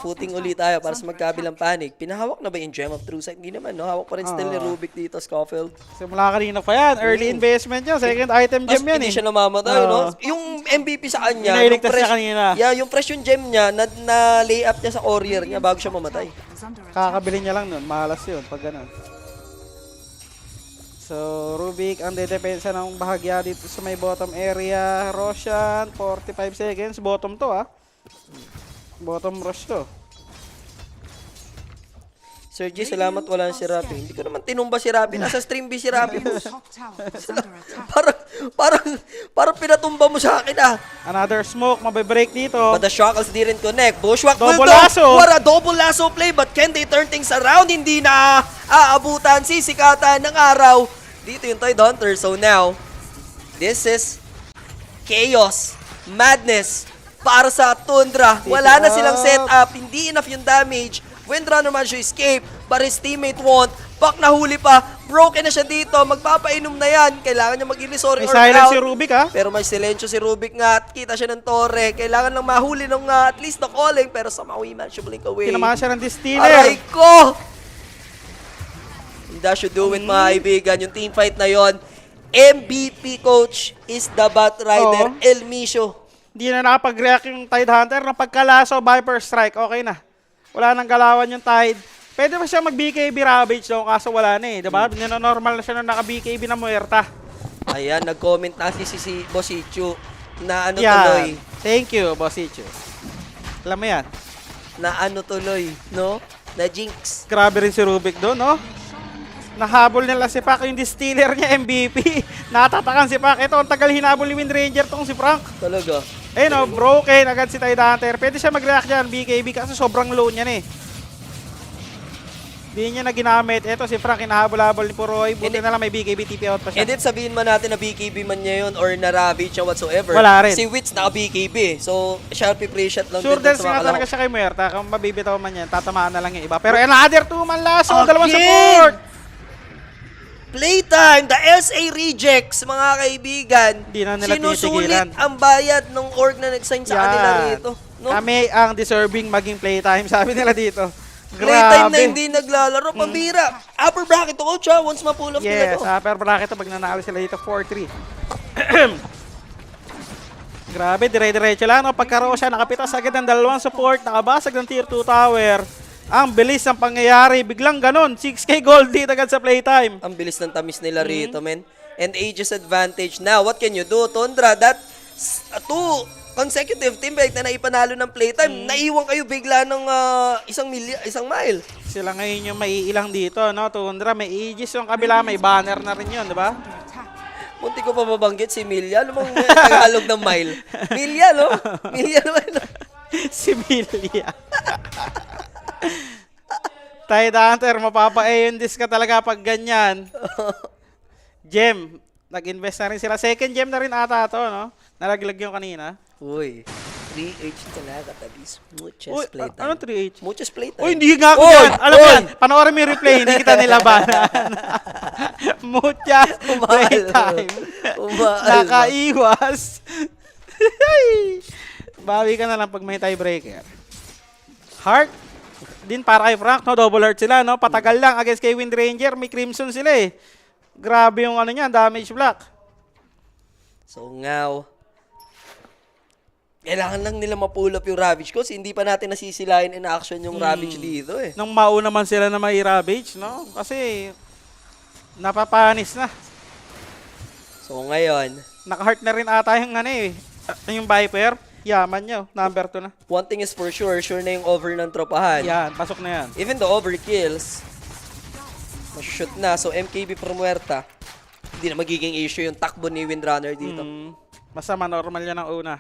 footing ulit tayo para sa magkabilang panig. Pinahawak na ba yung Gem of True Sight? Hindi naman, no? Hawak pa rin still ni Rubik dito, Scofield. Simula kanina pa yan. Early investment yan. Second item gem yan, Hindi eh. siya namamatay, no? Yung MVP sa kanya, Inailigtas yung fresh, niya kanina. Yeah, yung fresh yung gem niya, na lay up niya sa courier niya bago siya mamatay. Kakabili niya lang nun. Malas yun pag ganun. So, Rubik ang dedepensa ng bahagya dito sa may bottom area. Roshan, 45 seconds. Bottom to, Bottom rush to. Sir G, salamat wala na si Rapi. Hindi ko naman tinumba si Rapi. Nasa stream B si Rapi. Top tower is under attack. parang pinatumba mo sa akin, Another smoke. Mabe-break dito. But the Shackles didn't connect. Bushwhack will Double do. lasso. What a double lasso play. But can they turn things around? Hindi na aabutan. Sisikatan ng araw. Dito yung Tide Hunter. So now, this is chaos. Madness. Para sa Tundra. Wala na silang setup. Hindi enough yung damage. Windrunner man siya escape. But his teammate won't. Pak nahuli pa. Broken na siya dito. Magpapainom na yan. Kailangan niya mag-illusory May or silence out. si Rubik, Pero may silensyo si Rubik nga at kita siya ng torre. Kailangan lang mahuli ng at least the calling. Pero somehow he managed to blink away. Tinamaan siya ng distiller. Aray ko! That should do it, mga kaibigan. Yung team fight na yon. MVP coach is the Batrider, Oo. El Misho. Hindi na nakapag-react yung Tide Hunter. Nang pagkalaso, Viper Strike, okay na. Wala nang galawan yung Tide. Pwede pa siya mag-BKB Ravage daw, kaso wala na eh. Diba? Nino-normal na siya nung naka-BKB na Muerta. Ayan, nag-comment na si Boss Ichu na ano Yan. tuloy. Thank you, Boss Ichu. Alam mo yan. Na ano tuloy, no? Na jinx. Grabe rin si Rubik doon, no? Nahabol nila si Pac, yung distiller niya MVP. Natatakan si Pac. Ito, ang tagal hinabol ni Windranger tong si Frank. Talaga. Ayun o, broken agad si Tide Hunter. Pwede siya mag-react dyan, BKB, kasi sobrang low niya eh. Hindi niya na ginamit. Ito si Frank, hinahabol-habol ni Puroy. Buti na lang may BKB, TP out pa siya. And then sabihin man natin na BKB man niya yun or na Ravage or whatsoever. Wala rin. Si Wits naka-BKB. So, Sharpie play shot lang Sure din dance sa mga nga talaga kalahok. siya kay Muerta. Kung mabibitaw man yan, tatamaan na lang yung iba. Pero another 2-man lasso, Again! dalawang support. Playtime, the SA rejects, mga kaibigan. Hindi na nila Sinusulit tinitigilan. ang bayad ng org na nag-sign sa kanila rito. No? Kami ang deserving maging playtime, sabi nila dito. Playtime na Grabe. hindi naglalaro, pambira. Upper bracket to, coach, once ma-pull off nila Yes, to. upper bracket to pag nanalo sila dito 4-3. Grabe, dire-diretso lang. No? Pagkaroon siya, nakapitas agad ng dalawang support, nakabasag ng tier 2 tower. Ang bilis ng pangyayari, biglang ganun. 6k gold dito agad sa playtime. Ang bilis ng tamis nila rito, men. And Aegis advantage. Now, what can you do, Tundra? That 2 consecutive team break na naipanalo ng playtime. Naiwan kayo bigla ng isang mile. Sila ngayon yung maiilang dito, no? Tundra, may Aegis yung kabila, may banner na rin yun, di ba? Munti ko pa mabanggit si Milya. Ano bang Tagalog ng mile? Milya, no? Milya naman. Si Milia. Tide Hunter, mapapa-A-Undis ka talaga pag ganyan. Gem, nag-invest na rin sila. Second gem na rin ata ito, no? Nalaglag yung kanina. Uy, 3H talaga, tabis. Muchas Uy, playtime. ano 3H? Muchas playtime. Uy, hindi nga ako Oy! yan. Alam mo Oy! yan, panoorin mo yung replay, hindi kita nilabanan. Muchas Umaal. playtime. Umaal. Nakaiwas. Bawi ka na lang pag may tiebreaker. Heart, din para kay Frank, no? Double heart sila, no? Patagal lang against kay Windranger, may Crimson sila eh. Grabe yung ano niya, damage block. So, ngaw. Kailangan lang nila ma-pull up yung Ravage kasi hindi pa natin nasisilayan in action yung Ravage dito eh. Nung mauna man sila na may Ravage, no? Kasi napapanis na. So, ngayon, Naka-heart na rin ata yung ano eh. Yung Viper, yaman nyo. Number 2 na. one thing is for sure, sure na yung over ng tropahan. Yan, pasok na yan. Even the overkills, mas-shoot na. So, MKB per muerta. Hindi na magiging issue yung takbo ni Windrunner dito. Basta normal yan ang una.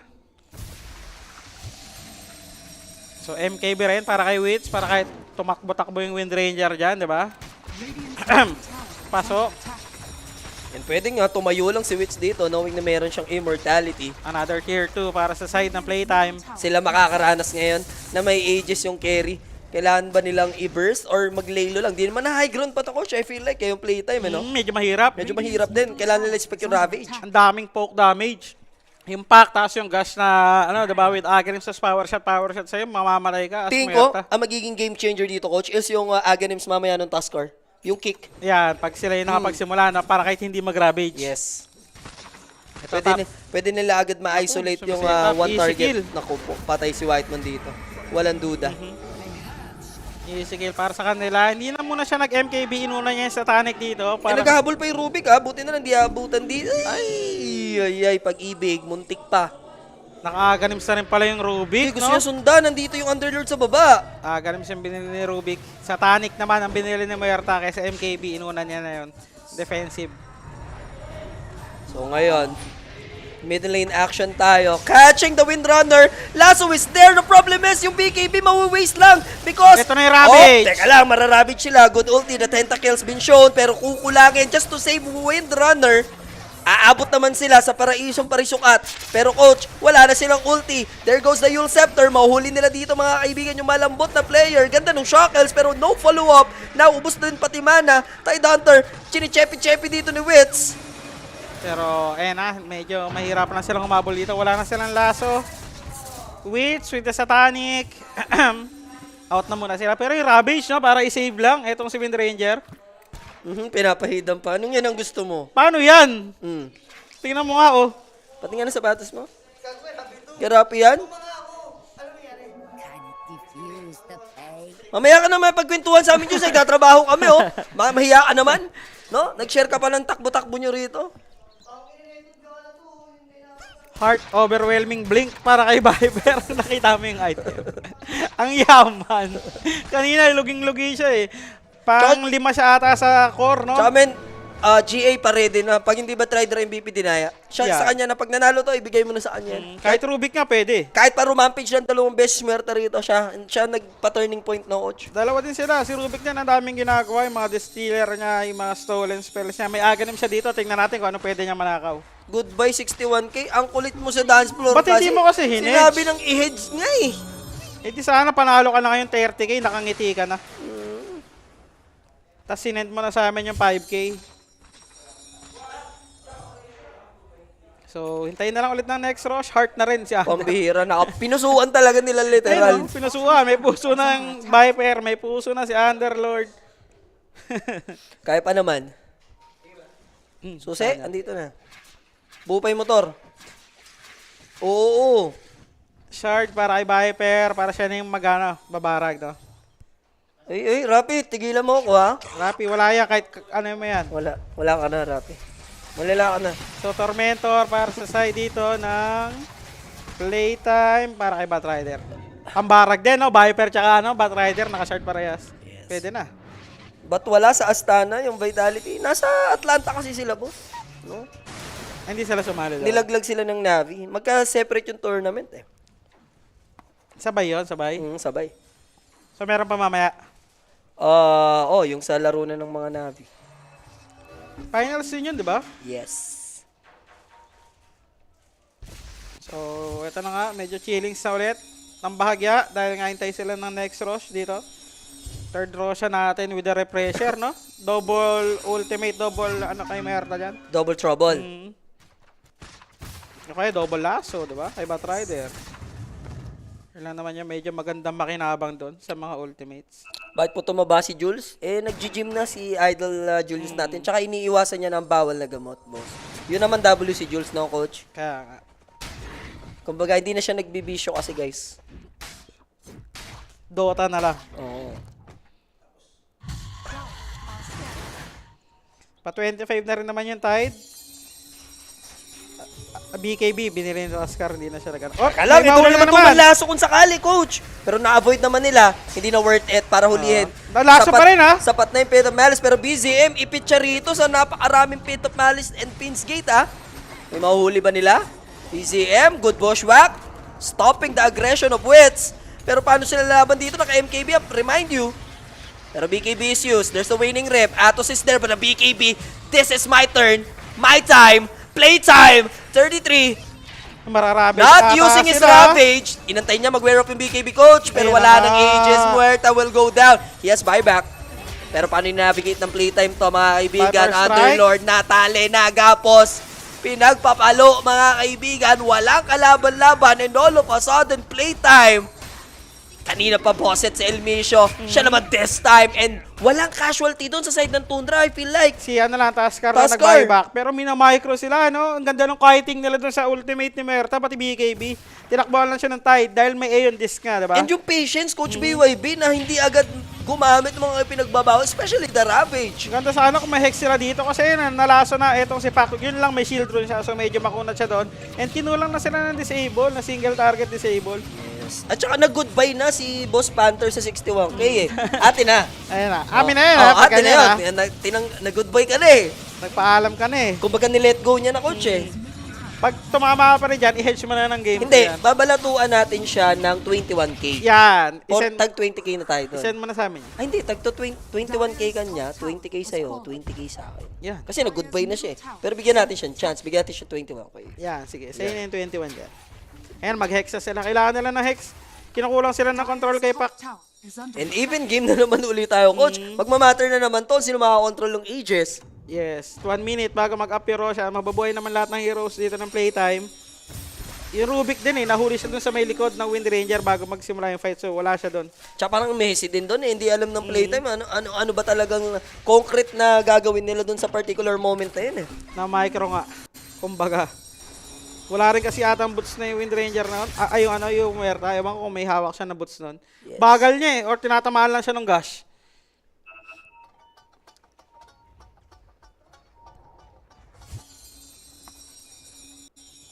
So, MKB rin para kay Wits, para kahit tumakbo-takbo yung Windranger dyan, di ba? Pasok. And pwede nga, tumayo lang si Wits dito knowing na meron siyang immortality. Another tier 2 para sa side ng playtime. Sila makakaranas ngayon na may Aegis yung carry. Kailangan ba nilang i-burst or mag-laylo lang? Di naman na high ground pa to, coach. I feel like yung playtime, no? Medyo mahirap. Medyo mahirap din. Kailangan nila expect yung Ravage. Ang daming poke damage. Yung pack, tapos yung gas na, ano, diba, with Aghanims sa power shot sa'yo, mamamatay ka. Tingin ko, ang magiging game changer dito, coach, is yung Aghanims mamaya ng Tuskar. Yung kick. Yan, pag sila yung nakapagsimula na para kahit hindi mag-ravage. Yes. Ito, Pwede nila agad ma-isolate yung one Easy target. kill. Naku po, patay si Whiteman dito. Walang duda. Easy kill para sa kanila. Hindi na muna siya nag-MKB, inuna niya yung Satanic dito. Eh, naghahabol pa yung Rubik, ha? Buti na lang, di abutan dito. Ay, pag-ibig, muntik pa. Naka-Aghanims na rin pala yung Rubik, Gusto no? niya sundan, nandito yung Underlord sa baba. Aghanims yung binili ni Rubik. Satanic naman ang binili ni Muerta kaysa MKB, inuna niya na yun. Defensive. So ngayon, middle lane action tayo. Catching the Windrunner. Lasso is there. The problem is, yung BKB mawi-waste lang. Because, Ito na yung Ravage. Oh, teka lang, mararavage sila. Good ulti. The tentacles been shown. Pero kukulangin just to save Windrunner. Aabot naman sila sa paraisong parisukat. Pero coach, wala na silang ulti. There goes the Yule Scepter. Mahuhuli nila dito mga kaibigan yung malambot na player. Ganda ng Shackles pero no follow-up. Naubos na rin pati mana. Tide Hunter, chinichepi-chepi dito ni Wits. Pero, ayan na, medyo mahirapan na silang umabol dito. Wala na silang laso. Wits with the Satanic. Out na muna sila. Pero yung Ravage, no, para i-save lang. Etong si Windranger. Pinapahidang pa. Anong yan ang gusto mo? Paano yan? Tingnan mo nga, oh. Pati nga ng sapatos mo. Garapi yan? Kind of diffuse the pay. Mamaya ka naman pagkwentuhan sa amin, Diyos, nagtatrabaho kami, oh. Mahiya ka naman, no? Nag-share ka pa ng takbo-takbo nyo rito. Heart overwhelming blink para kay Viper. Nakita mo yung item. Ang yaman. Kanina, luging-lugi siya eh. Pang 5 siya ata sa core, no? Tsaka men, GA pa ready na pag hindi ba try the MVP dinaya. Siya Yeah. sa kanya na pag nanalo to, ibigay mo na sa kanya. Kahit Rubik nga pwede. Kahit pa rumampage ng 2 beses swerta rito, siya nagpa-turning point no, coach. Dalawa din sila. Si Rubik niya, ang daming ginagawa. Yung mga distiller niya, yung mga stolen spells niya. May aganim siya dito. Tingnan natin kung ano pwede niya manakaw. Goodbye 61k. Ang kulit mo sa dance floor. Ba't hindi mo kasi hinedge? Sinabi ng i-hedge nga eh. Eh di sana panalo ka na ngayon 30k, nakangiti ka na. Tapos sinend mo na sa amin yung 5k. So, hintayin na lang ulit ng next rush. Heart na rin siya. Pambihira. Pinusuan talaga nila literal. Ayun, pinasuha. May puso ng Viper. May puso na si Underlord. Kaya pa naman. Susi, andito na. Buo pa yung motor. Oo. Shard para kay Viper. Para siya na yung babarag. No? Ay, Rapi, tigilan mo ako ha. Rapi, wala yan. Kahit ano mo yan. Wala ka na, Rapi. Malala ka na. So, Tormentor para sa side dito ng playtime para kay Batrider. Pambarag din, no? Viper tsaka Batrider, naka-shard parehas. Yes. Pwede na. Ba't wala sa Astana yung Vitality? Nasa Atlanta kasi sila, boss. No? Hindi sila sumali daw. Nilaglag sila ng Navi. Magka-separate yung tournament eh. Sabay yun, sabay. Sabay. So, meron pa mamaya. Yung sa laro na ng mga Navi. Finals din yun, di ba? Yes. So, ito na nga. Medyo chilling sa ulit. Ng bahagya dahil nga hintay sila ng next rush dito. Third rush natin with the refresher, no? Double ultimate, double ano kayo mayroon dyan? Double trouble. Okay, double lasso, di ba? Kay Batrider. Kailan naman niya medyo magandang makinabang doon sa mga ultimates. Bakit po tumaba si Jules? Nag-gym na si Idol Julius natin. Tsaka iniiwasan niya ng bawal na gamot, boss. Yun naman W si Jules, no, coach? Kaya nga. Kumbaga, hindi na siya nagbibisyo kasi, guys. Dota na lang. Oo. Pa 25 na rin naman yung Tide. BKB, binili ni Oscar, hindi na siya nag-ano. Oh, Kala, may ito mahuli na naman tumanlaso kung sakali, coach. Pero na-avoid naman nila. Hindi na worth it para hulihin. Nalaso pa rin, ha? Sapat na yung Pit of Malice. Pero BZM, ipit siya rito sa napakaraming Pit of Malice and Pins Gate, ha? May mahuhuli ba nila? BZM, good bushwhack. Stopping the aggression of Wits. Pero paano sila laban dito? Naka-MKB up, remind you. Pero BKB is used. There's the winning rep. Atos is there, but the BKB, this is my turn. My time. Playtime. 33. Mararabi. Not using his Ravage. Inantay niya mag-wear off yung BKB coach. Pero Ayun wala na. nang Aegis. Muerta will go down. He has buyback. Pero paano i-navigate ng playtime to, mga kaibigan? Viper strike. Underlord, natali, nagapos. Pinagpapalo, mga kaibigan. Walang kalaban-laban. And all of a sudden, playtime. Kanina pa bosset sa Elmisio. Siya naman this time. And walang casualty doon sa side ng Tundra, I feel like. Si ano lang, Taskar na Taskar. nag-buyback. Pero mina-micro sila, no? Ang ganda ng kiting nila doon sa ultimate ni Merta, pati BKB. Tinakbahan lang siya ng Tide dahil may Aeon Disc nga, diba? And yung patience, Coach BYB, na hindi agad gumamit ng mga pinagbabawa, especially the Ravage. Ganda sana kung may hex sila dito kasi yun, nalaso na etong si Pac. Yun lang, may shield rune siya, so medyo makunat siya doon. And kinulang na sila ng disable, na single target disable. Yes. At saka nag-goodbye na si Boss Panther sa 61k eh. Atin na. Ayun na. Amin na yun, ha? Oh, Pag atin na ganyan, yun. ha? Nag-goodbye ka na eh. Nagpaalam ka na eh. Kumbaga ni-let go niya na, Coach eh. Pag tumama ka pa rin dyan, i-hedge mo na ng game. Hindi, Yan. babalatuan natin siya ng 21k. Yan. Or Isend, tag 20k na tayo doon. isend mo na sa amin. Ay hindi, tag to 21k kanya, 20k sa'yo, 20k sa akin. Yan. Kasi nag-goodbye na siya eh. Pero bigyan natin siya ng chance, bigyan natin siya 21k. Yan, sige. Sa'yo na yung 21 dyan. Ayan, mag-hex na sila. Kailangan nila ng hex. Kinukulang sila ng control kay Pac. Tower is under And even game na naman ulit tayo, Coach. Magmamatter na naman to, sino makakontrol ng Aegis. Yes. 1 minute bago mag-up hero siya. Mababuhay naman lahat ng heroes dito ng playtime. Yung Rubik din eh. Nahuli siya dun sa may likod ng Wind Ranger bago magsimula yung fight. So, wala siya dun. Tsaka parang Messi din doon eh, hindi alam ng playtime. Ano ba talagang concrete na gagawin nila doon sa particular moment na yun eh. Na micro nga. Kumbaga. Wala rin kasi atang boots na yung Wind Ranger na yun. Yung Muerta. Ewan ko kung may hawak siya na boots nun. Yes. Bagal niya or tinatamaan lang siya ng gash.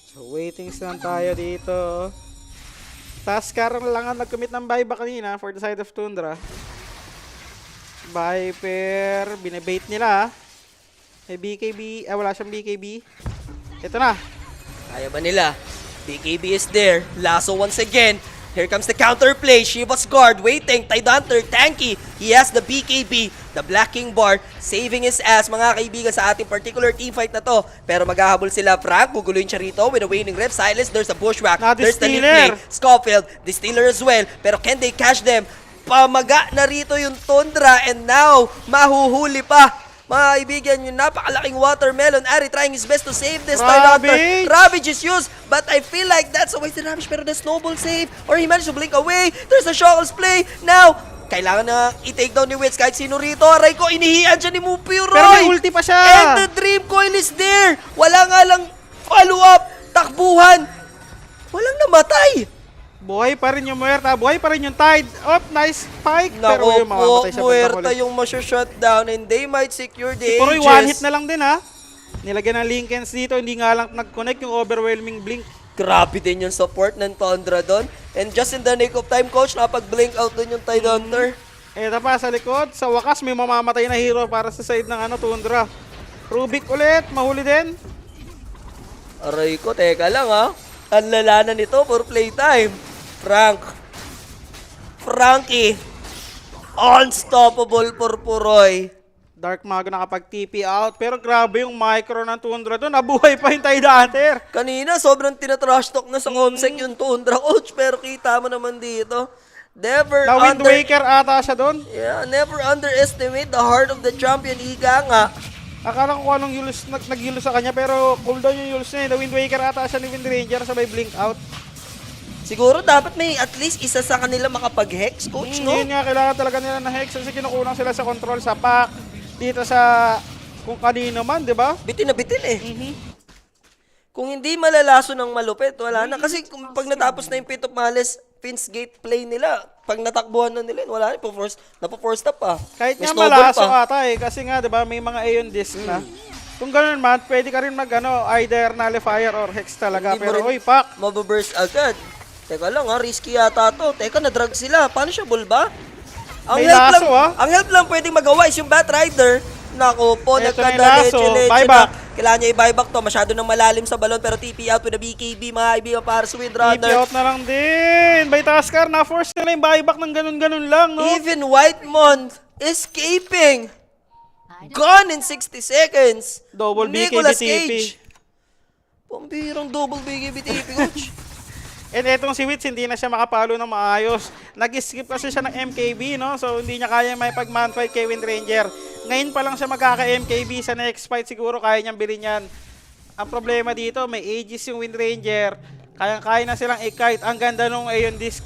So, waitings lang tayo dito. Taskar lang ang nag-commit ng buyback kanina for the side of Tundra. Viper, binibait nila. May BKB, wala siyang BKB. Ito na. Kaya ba nila? BKB is there. Lasso once again. Here comes the counterplay. Shiva's guard waiting. Tidehunter, tanky. He has the BKB. The Black King Bar saving his ass, mga kaibigan, sa ating particular teamfight na to. Pero maghahabol sila. Frank, guguluhin siya rito with a waning rep. Silence, there's a bushwhack. There's the Distiller. Nickname. Scofield, the Stealer as well. Pero can they catch them? Pamaga na rito yung Tundra and now, mahuhuli pa. Mga kaibigan, yung napakalaking watermelon. Ari trying his best to save this Tidehunter. Ravage! Ravage is used, but I feel like that's a wasted Ravage. Pero the snowball save, or he managed to blink away. There's a Shockles play. Now, kailangan na i-take down ni Wits kahit sino rito. Aray ko, inihian siya ni Mupio Roy. Pero may ulti pa siya. And the Dream Coil is there. Wala nga lang follow-up, takbuhan. Walang namatay. Buhay pa rin yung Muerta, buhay pa rin yung Tide. Oh, nice spike. Pero Nako yung po, mamamatay siya Muerta pagkakulit. yung masya-shutdown and they might secure the Pero ages. yung one hit na lang din ha. Nilagyan ng Linkens dito, hindi nga lang nag-connect yung overwhelming blink. Grabe din yung support ng Tundra doon. And just in the nick of time, coach, napag-blink out doon yung Tidehunter. Eto pa sa likod, sa wakas may mamamatay na hero para sa side ng Tundra. Rubik ulit, mahuli din. Aray ko, teka lang ha. Ang lala na nito for playtime. Frankie. Unstoppable for Puroy. Dark Mago nakapag-TP out, pero grabe yung micro ng Tundra doon. Nabuhay pa yung Tidehunter. Kanina, sobrang tinatrash talk na sa Comsec yung Tundra, coach. Pero kita mo naman dito. Never Na Wind Waker ata siya doon. Yeah, never underestimate the heart of the champion, Ika nga. Akala ko kung anong Yulis, nag-Yulis sa kanya, pero cooldown yung Yulis niya. The Wind Waker ata siya ni Wind Ranger, sabay blink out. Siguro dapat may at least isa sa kanila makapag-hex, coach, no? Yun nga, kailangan talaga nila na hex kasi kinukulang sila sa control sa pack. Dito sa kung kanino man, di ba? Bitin na bitin eh. Kung hindi malalaso ng malupit, wala na. Kasi kung pag natapos na yung Pit of Malice, Finn's Gate play nila, pag natakbuhan na nila, wala na, napo-force up pa. Kahit May nga snowball malaso pa. ata eh, kasi nga, di ba, may mga Aeon Disc na. Kung ganun man, pwede ka rin either Nullifier or Hex talaga. Hindi mo Pero, rin uy, pack! mababurst agad. Teka lang ha, risky yata to. Teka, na-drug sila. Paano siya bulba? May laso, Ang help lang pwedeng magawa is yung Batrider. Naku po, Eto na yung nagkadaleche laso. na. Buyback. Kailangan niya i-buyback to. Masyado nang malalim sa balon pero TP out with a BKB, mga kaibigan, para sa TP Windrunner. out na lang din. By Taskar, na-force nila yung buyback ng ganun-ganun lang, no? Even Whitemon escaping. Gone in 60 seconds. Double Nicolas BKB TP. Cage. Pambirang double BKB TP, coach. And etong si Wits, hindi na siya makapalo ng maayos. Nag-skip kasi siya ng MKB, no? So, hindi niya kaya may pag-man fight kay Wind Ranger. Ngayon pa lang siya magkaka-MKB. Sa next fight, siguro kaya niyang bilhin yan. Ang problema dito, may Aegis yung Wind Ranger. Kaya na silang i-kite. Ang ganda nung Aeon Disc,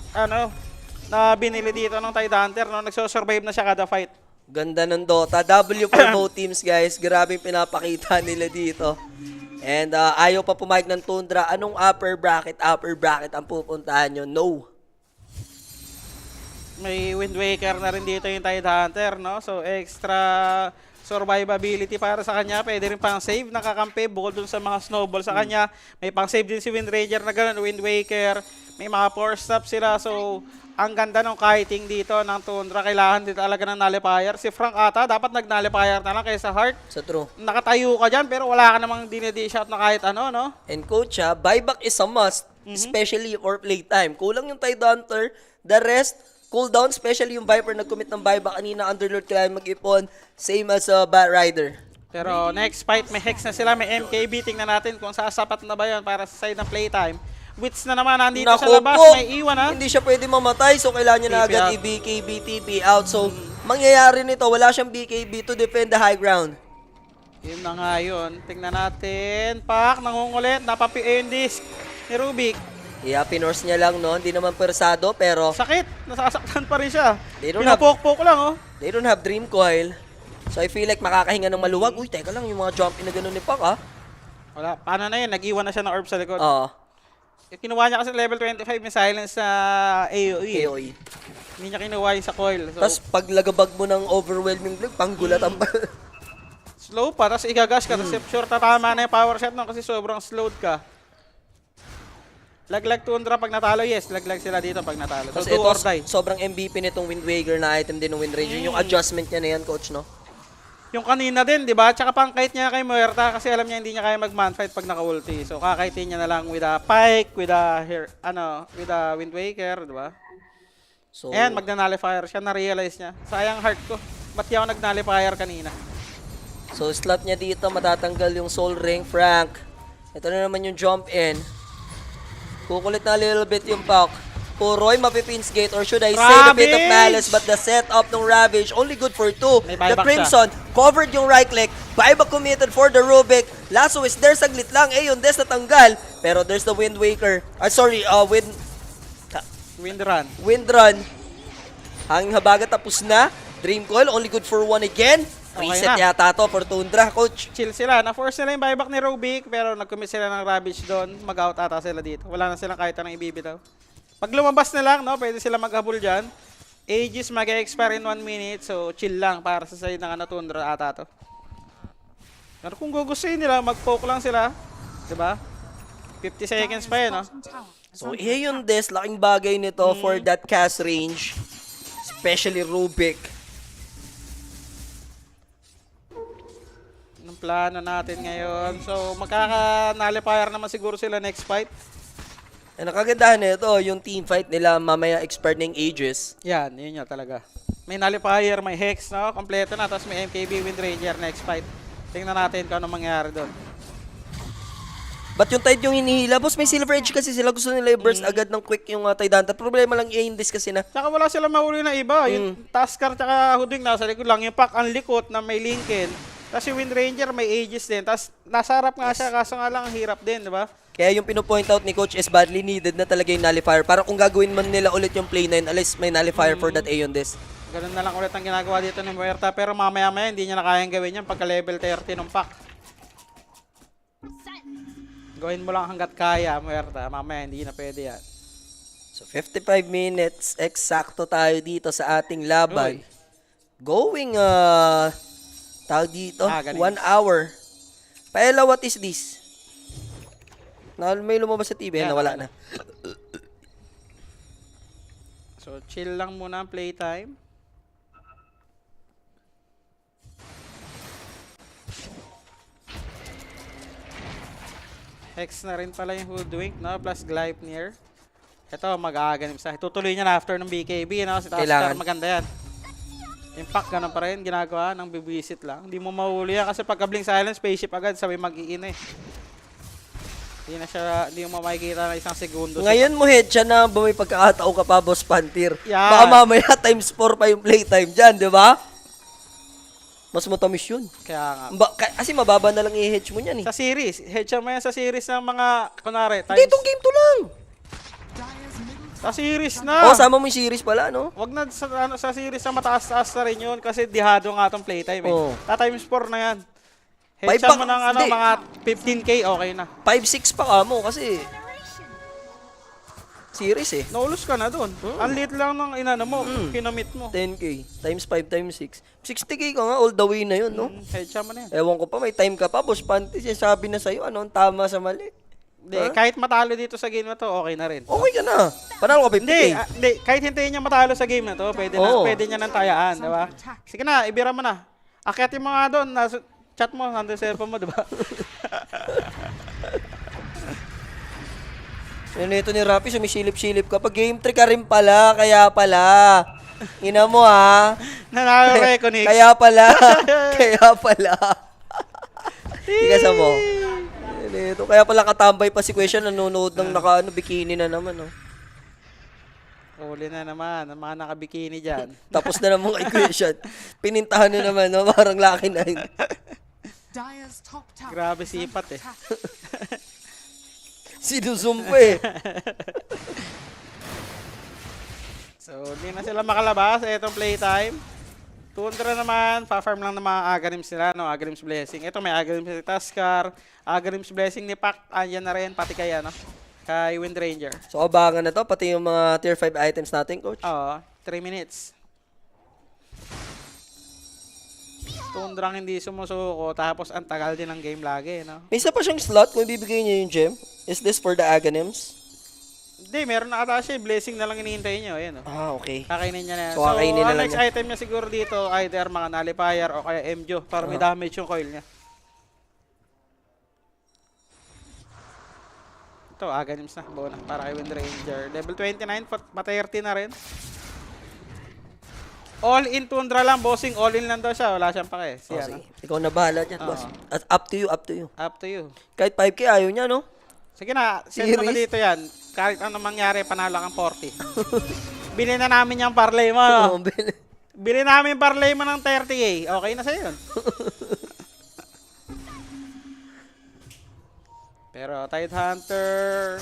na binili dito ng Tidehunter, no? Nagsosurvive na siya kada fight. Ganda ng Dota. W for both teams, guys. Grabe yung pinapakita nila dito. And ayaw pa pumayag ng Tundra. Anong upper bracket ang pupuntahan nyo? No. May Wind Waker na rin dito yung Tidehunter, no? So, extra survivability para sa kanya. Pwede rin pang save, nakakampi, bukod dun sa mga snowball sa kanya. May pang save din si Wind Ranger na gano'n, Wind Waker. May mga force stop sila. So, ang ganda ng kiting dito ng Tundra. Kailangan din talaga ng nullifier. Si Frank ata, dapat nag-nullifier na lang kaysa Heart. So true. Nakatayo ka dyan, pero wala ka namang dinedish out na kahit ano, no? And coach, buyback is a must. Especially for playtime. Kulang yung Tidehunter. The rest, cooldown. Especially yung Viper nag-commit ng buyback kanina. Underlord kailangan mag-ipon. Same as Batrider. Pero next fight, may Hex na sila, may MKB. Tingnan natin kung sasapat na ba yun para sa side ng playtime. Wits na naman, nandito sa Naku labas, po, may iwan ha. hindi siya pwede mamatay, so kailangan niya na TP agad out. i-BKB, TP out. So, mangyayari nito, wala siyang BKB to defend the high ground. Yun na nga yun. Tingnan natin. Pak, nangungulit, napapi-Aeon Disc ni Rubik. Yeah, pinorse niya lang, no? Hindi naman persado, pero Sakit, nasasaktan pa rin siya. They don't have- Pinupok-pok lang oh. they don't have Dream Coil. So, I feel like makakahinga ng maluwag. Uy, teka lang, yung mga jumping na gano'n ni Pak, ha? Wala. Paano na yun? Nag-iwan na siya ng orb sa likod. Oo. Yung kinuha niya kasi level 25 may silence sa AoE. AoE. Hindi niya kinuha yung sa coil. So, Tapos pag lagabag mo ng overwhelming blink, panggulat ang slow pa, tapos igagash ka, tapos sure tatama na yung power shot nun kasi sobrang slowed ka. Laglag Tundra pag natalo, yes. Laglag sila dito pag natalo. So, Tapos do ito, or die. sobrang MVP nitong Wind Waker na item din ng Wind Ranger. Yung adjustment niya na yan, coach, no? Yung kanina din, di ba? Tsaka pang-kite niya kay Muerta kasi alam niya hindi niya kaya mag-manfight pag naka-ulti. So, kakaitin niya na lang with a Pike, with a Wind Waker, di ba? So, Ayan, magna-nullifier siya. Na-realize niya. Sayang heart ko. Ba't di ako nag-nullifier kanina? so slot niya dito, matatanggal yung Soul Ring, Frank. Ito na naman yung jump in. Kukulit na little bit yung Pac. Puroy, mapipins gate, or should I say the bit of malice, but the setup ng Ravage, only good for 2. May The buyback Crimson, covered yung right click, buyback committed for the Rubik. Lasso is there, saglit lang, yung Des natanggal. Pero there's the Wind Waker. Wind Run. Hanging habagat tapos na. Dream Coil, only good for 1 again. Okay Reset na. yata to for Tundra, coach. Chill sila. Na-force nila yung buyback ni Rubik, pero nag-commit sila ng Ravage doon. Mag-out ata sila dito. Wala na silang kahit anong ibibitaw. Pag lumabas na lang, no, pwede sila maghabol dyan. Aegis mag-expire in 1 minute, so chill lang para sa side ng Tundra ata to. Pero kung gugustuhin nila, mag-poke lang sila. Diba? 50 seconds pa yun, no? Bottom tower is So, under yung Des, laking bagay nito for that cast range. Especially Rubik. Anong plano natin ngayon? So, magkaka-nullifier naman siguro sila next fight. Ang nakagandahan nito, yung team fight nila mamaya expired ng Aegis. Yan, yun nga talaga. May nullifier, may Hex, no? Kompleto na. Tapos may MKB Wind Ranger next fight. Tingnan natin kung anong mangyayari doon. But yung Tide yung hinihila, boss, may Silver Edge kasi sila gusto nila i-burst agad ng quick yung Tide Hunter. Problema lang yung Indis kasi na. Tsaka wala silang mahuli na iba. Yung Taskar tsaka Huding nasa likod lang. Yung Pac ang likot na may Lincoln. Tapos yung Wind Ranger may Aegis din. Tapos nasa harap nga siya kaso nga lang ang hirap din, di ba? Kaya yung pinopoint out ni Coach is badly needed na talaga yung nullifier. Para kung gagawin man nila ulit yung play 9, alis may nullifier for that Aeon Des. Ganun na lang ulit ang ginagawa dito ni Muerta. Pero mamaya-maya hindi niya na kayang gawin yan pagka level 30 ng Pac. Gawin mo lang hanggat kaya, Muerta. Mamaya hindi na pwede yan. So 55 minutes, eksakto tayo dito sa ating laban. Uy. Going, tawag dito, galing. 1 hour. Paella, what is this? May lumabas sa TV, Yan, nawala na. So, chill lang muna ang playtime. Hex na rin pala yung Hoodwink, no? Plus Gleipnir. Ito, mag-aaganim sa. Tutuloy niya na after ng BKB, no? Si Taskar, Kailangan. maganda yan. Yung Pac, ganun pa rin, ginagawa ng bibisit lang. Hindi mo mahuli yan kasi pagka-blink silence, spaceship agad, sabay mag-iin eh. Hindi mo makikita na isang segundo. Ngayon mo headshot na ba may pagkakatao ka pa, Boss Pantir? Yan. Baka mamaya times 4 pa yung playtime dyan, di ba? Mas matamis yun. Kaya nga. Kasi mababa na lang i-hedge mo yan eh. Sa series, headshot mo yan sa series ng mga, kunwari, Hindi, itong game to lang. Dyer's middle sa series na. Sama mo yung series pala, no? Wag na sa series na mataas-taas na rin yun kasi dihado nga itong playtime eh. Oo. Times 4 na yan. Five Headshot pa- mo ng hindi. mga 15k, okay na. 5-6 pa ka mo kasi series eh. Naulus ka na dun. Ang liit lang ng inano mo, kinamit mo. 10K times 5 times 6. 60K ka nga, all the way na yun, no? Headshot mo na yan. Ewan ko pa, may time ka pa, Boss Panty, sabi na sa'yo, ano ang tama sa mali. Hindi, kahit matalo dito sa game na to, okay na rin. Okay ka na. Panalo ka 50K. Hindi, kahit hintayin niya matalo sa game na to, pwede niya nang tayaan, di ba? Sige na, ibira mo na. Akyatin mo nga doon, nasa chat mo, nandun sa cellphone mo, di ba? Yan ito ni Rapi, sumisilip-silip ka. Pag game 3 ka rin pala, kaya pala. Ina mo ha. Nanalo Reconnect. Kaya pala. Kaya pala. Tika mo. Yan ito. Kaya pala katambay pa si Question, nanonood ng bikini na naman. No? Uli na naman, ang mga nakabikini dyan. Tapos na naman kay Question. Pinintahan na naman, no? Parang Lucky 9. Dyer's top tower Grabe is under sipat eh. attack. Sinusumpo eh. So, hindi na sila makalabas. Itong playtime. Tundra naman, pa-farm lang ng mga Aghanim's nila, no? Aghanim's Blessing. Ito may Aghanim's ni Tuskar, Aghanim's Blessing ni Pac, andyan na rin, pati kay, ano, kay Wind Ranger. So, abangan na to, pati yung mga tier 5 items natin, coach. Oo, 3 minutes. Tundrang hindi sumusuko, tapos ang tagal din ng game lagi, no? May isa pa siyang slot kung ibibigay niya yung gem. Is this for the Aghanims? Hindi, meron na ata siya, blessing na lang hinihintay niyo, ayan, oh. Ah, okay. Kakainin niya na yan. So, kakainin na ang lang next niya. item niya siguro dito, either mga nullifier o kaya MJO, para may damage yung coil niya. Ito, Aghanims na, buo na, para kay Wind Ranger. Level 29, pa-30 na rin. All in Tundra lang, bossing, all in lang daw siya, wala siyang pake. Oh, sige. Ikaw na bahala dyan, boss. At up to you, up to you. Up to you. Kahit 5K, ayaw niya, no? Sige na, send mo na Serious? dito yan. Kahit ano mangyari, panalo kang 40. Bili na namin yung parlay mo. Oo, Bill. Bili namin yung parlay mo ng 30k. Okay na sa'yo yun. Pero Tidehunter,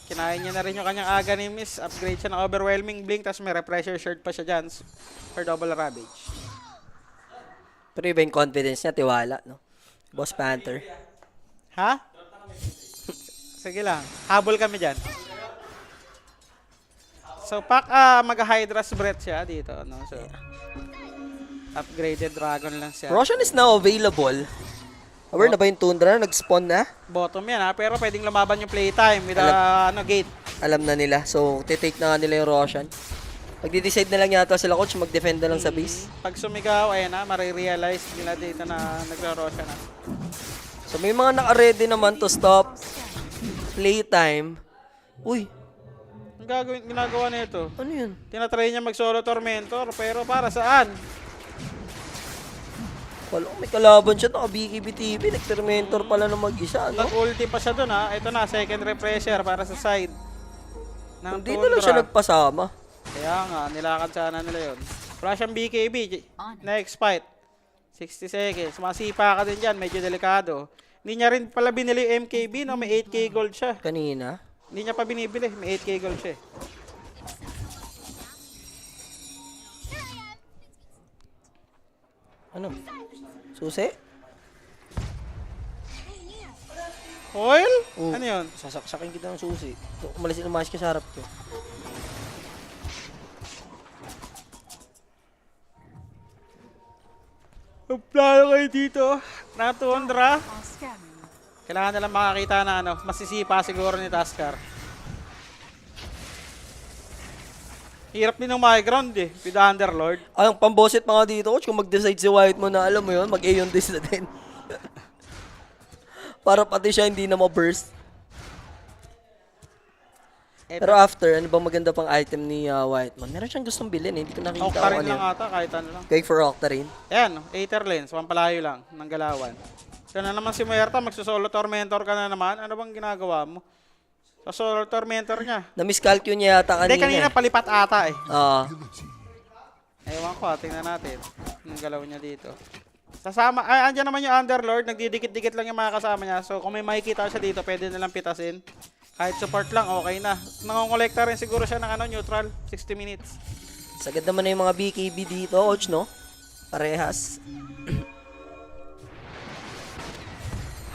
kinain niya na rin yung kanyang Aghanims. Upgrade siya ng Overwhelming Blink, tapos may Refresher Shirt pa siya dyan for double Ravage. Pero iba yung confidence niya, tiwala, no? Boss Panther. Ha? Sige lang. Habol kami dyan. So, mag-Hydra's Breath siya dito. No? So, upgraded dragon lang siya. Roshan is now available. Aware na ba yung Tundra? Nag-spawn na? Bottom yan ha. Pero pwedeng lumaban yung playtime with gate. Alam na nila. So, titake na nga nila yung Roshan. Magdi-decide na lang yata sila, coach. Mag-defend na lang sa base. Pag sumigaw, ayan na, marirealize nila dito na nagro-Roshan na. So, may mga naka-ready naman to stop playtime. Uy, Ang ginagawa na ito, ano yun? tinatry niya mag-solo tormentor, pero para saan? Wala, may kalaban siya. Naka-BKB-TV. Nag-Tormentor pala na mag-isa, no? Nag-ulti pa siya dun ha. Ito na, second refresher para sa side ng Hindi na lang siya Tundra. nagpasama. Kaya nga, nilakad sana nila yun. Wala siyang BKB. Next fight. 60 seconds. Masipa ka din dyan. Medyo delikado. Hindi niya rin pala binili yung MKB, no? May 8k gold siya. Kanina. Hindi niya pa binibili. May 8k gold siya. Ano? Susi? Oil? Mm. Ano yun? Sasaksakin kita ng susi. Umalis yung mask ka sa harap ko. Ang plano kayo dito na Tundra. Are scanning. Kailangan nilang makakita na ano, masisipa siguro ni Tuskar. Hirap din ng my ground eh, with the Underlord. Ang pambosit mga dito, coach, kung mag-decide si White mo na alam mo yun, mag-Aeon Dish na din. Para pati siya hindi na ma-burst. Pero after, ano bang maganda pang item ni Whiteman? Meron siyang gustong bilhin eh. Hindi ko nakita Octarine kung ano lang yun. ata, kahit ano lang. Going for Octarine. Ayan, Aether Lens, pampalayo lang ng galawan. Kaya na naman si Muerta, magsusolo tormentor ka na naman. Ano bang ginagawa mo? Sa solo tormentor niya. Na-miscalcule niya yata kanina. Hindi, kanina palipat ata eh. Ewan ko, tingnan natin. Yung galaw niya dito. Sasama, andyan naman yung Underlord, nagdidikit-dikit lang yung mga kasama niya. So kung may makikita siya dito, pwede nilang pitasin. Kahit support lang, okay na. Nangongolekta rin siguro siya ng ano, neutral, 60 minutes. Sagad naman na yung mga BKB dito, coach, no? Parehas.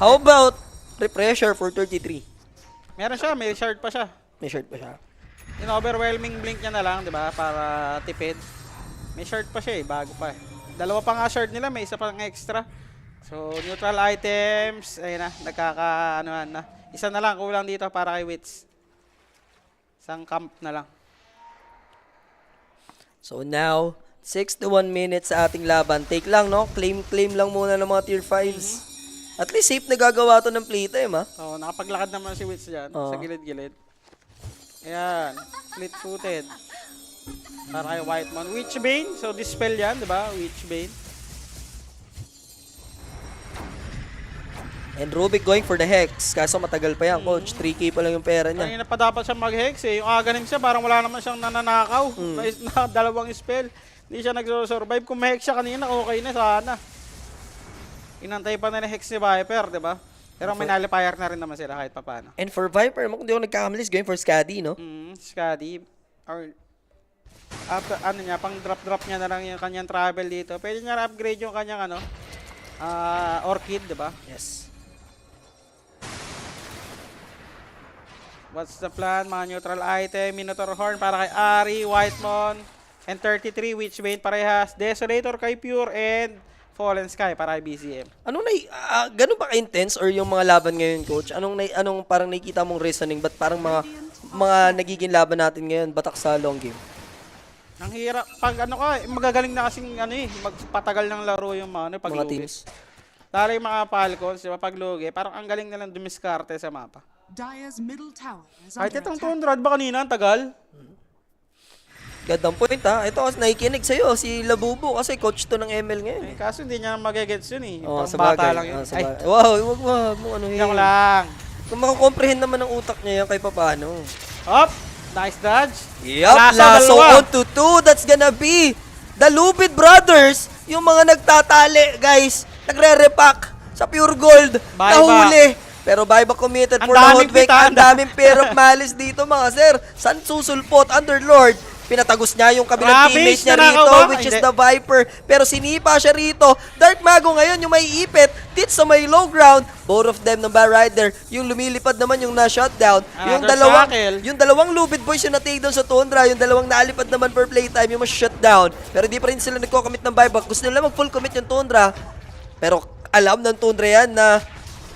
How about refresher for 33? Meron siya, may shard pa siya. May shirt pa siya. Yung overwhelming blink niya na lang, di ba? Para tipid. May shard pa siya eh, bago pa eh. Dalawa pa nga shard nila, may isa pang extra. So, neutral items, ayun na, nagkaka-anuhan na. Isa na lang, kulang dito para kay Wits. Isang camp na lang. So now, 61 minutes sa ating laban. Take lang, no? Claim lang muna ng mga tier 5s. At least safe na gagawa to ng playtime, ha? So, nakapaglakad naman si Wits dyan, Oo. sa gilid-gilid. Ayan, fleet-footed. Para kay Whiteman. Witchbane, so dispel yan, di ba? Witchbane. And Rubik going for the Hex. Kaso matagal pa yan, coach. 3K pa lang yung pera niya. Kanina pa dapat siya mag-hex eh. Yung aganim siya, parang wala naman siyang nananakaw. May dalawang spell. Hindi siya nagso-survive. Kung may hex siya kanina, okay na sana. Inantay pa na hex ni Viper, di ba? Pero may nullifier na rin naman sila kahit papano. And for Viper, kung di ako nagkakamalis, going for Scadi, no? Skadi. Or After, ano niya, pang drop niya na lang yung kanyang travel dito. Pwede niya upgrade yung kanyang ano, Orchid, di ba? Yes. What's the plan? Mga neutral item, Minotaur Horn para kay Ari, Whitemon, and 33 Witchbane parehas, Desolator kay Pure, and Fallen Sky para kay BCM. Anong ganun ba ka-intense or yung mga laban ngayon, coach? Anong parang nakikita mong reasoning ba't parang mga nagiging laban natin ngayon batak sa long game? Ang hirap, pag ano ka, magagaling na kasing ano magpatagal ng laro yung mga Mga paglugi. teams. Lalo yung mga Falcons, di ba, paglugi, parang ang galing nilang dumiskarte sa mapa. Dire's middle tower is Kahit under itong attack. 200 ba kanina, ang tagal? Gandang point ha. Ito kasi nakikinig sa'yo, si Labubo kasi coach to ng ML ngayon. Eh, kaso hindi niya magigets yun eh. Oo, Pang sa bata bagay. lang yun. Sa Ay, bagay. Wow, wag mo ano joke yun. lang. Kung makakomprehend naman ng utak niya yan kay papano. Hop! Nice dodge. Yup, Lasso, Lasso dalawa. on to 2. That's gonna be the Lubid Brothers. Yung mga nagtatali, guys. Nagre-repack sa Pure Gold. Buyback. Nahuli. Pero buyback committed Ang for the daming Hoodwick. pitan. Ang daming pair of malice dito, mga sir. San susulpot, Underlord. Pinatagos niya yung kabilang Ravage teammate niya na rito, nakaw ba? which is Hindi. the Viper. Pero sinipa siya rito. Dark Mago ngayon, yung may ipit. Tits sa may low ground. Both of them ng Bar Rider. Yung lumilipad naman yung na-shutdown. Yung Another dalawang Lubid Boys yung na-take down sa Tundra. Yung dalawang naalipad naman per playtime, yung mas-shutdown. Pero di pa rin sila nagko-commit ng buyback. Gusto nila mag-full commit yung Tundra. Pero alam ng Tundra yan na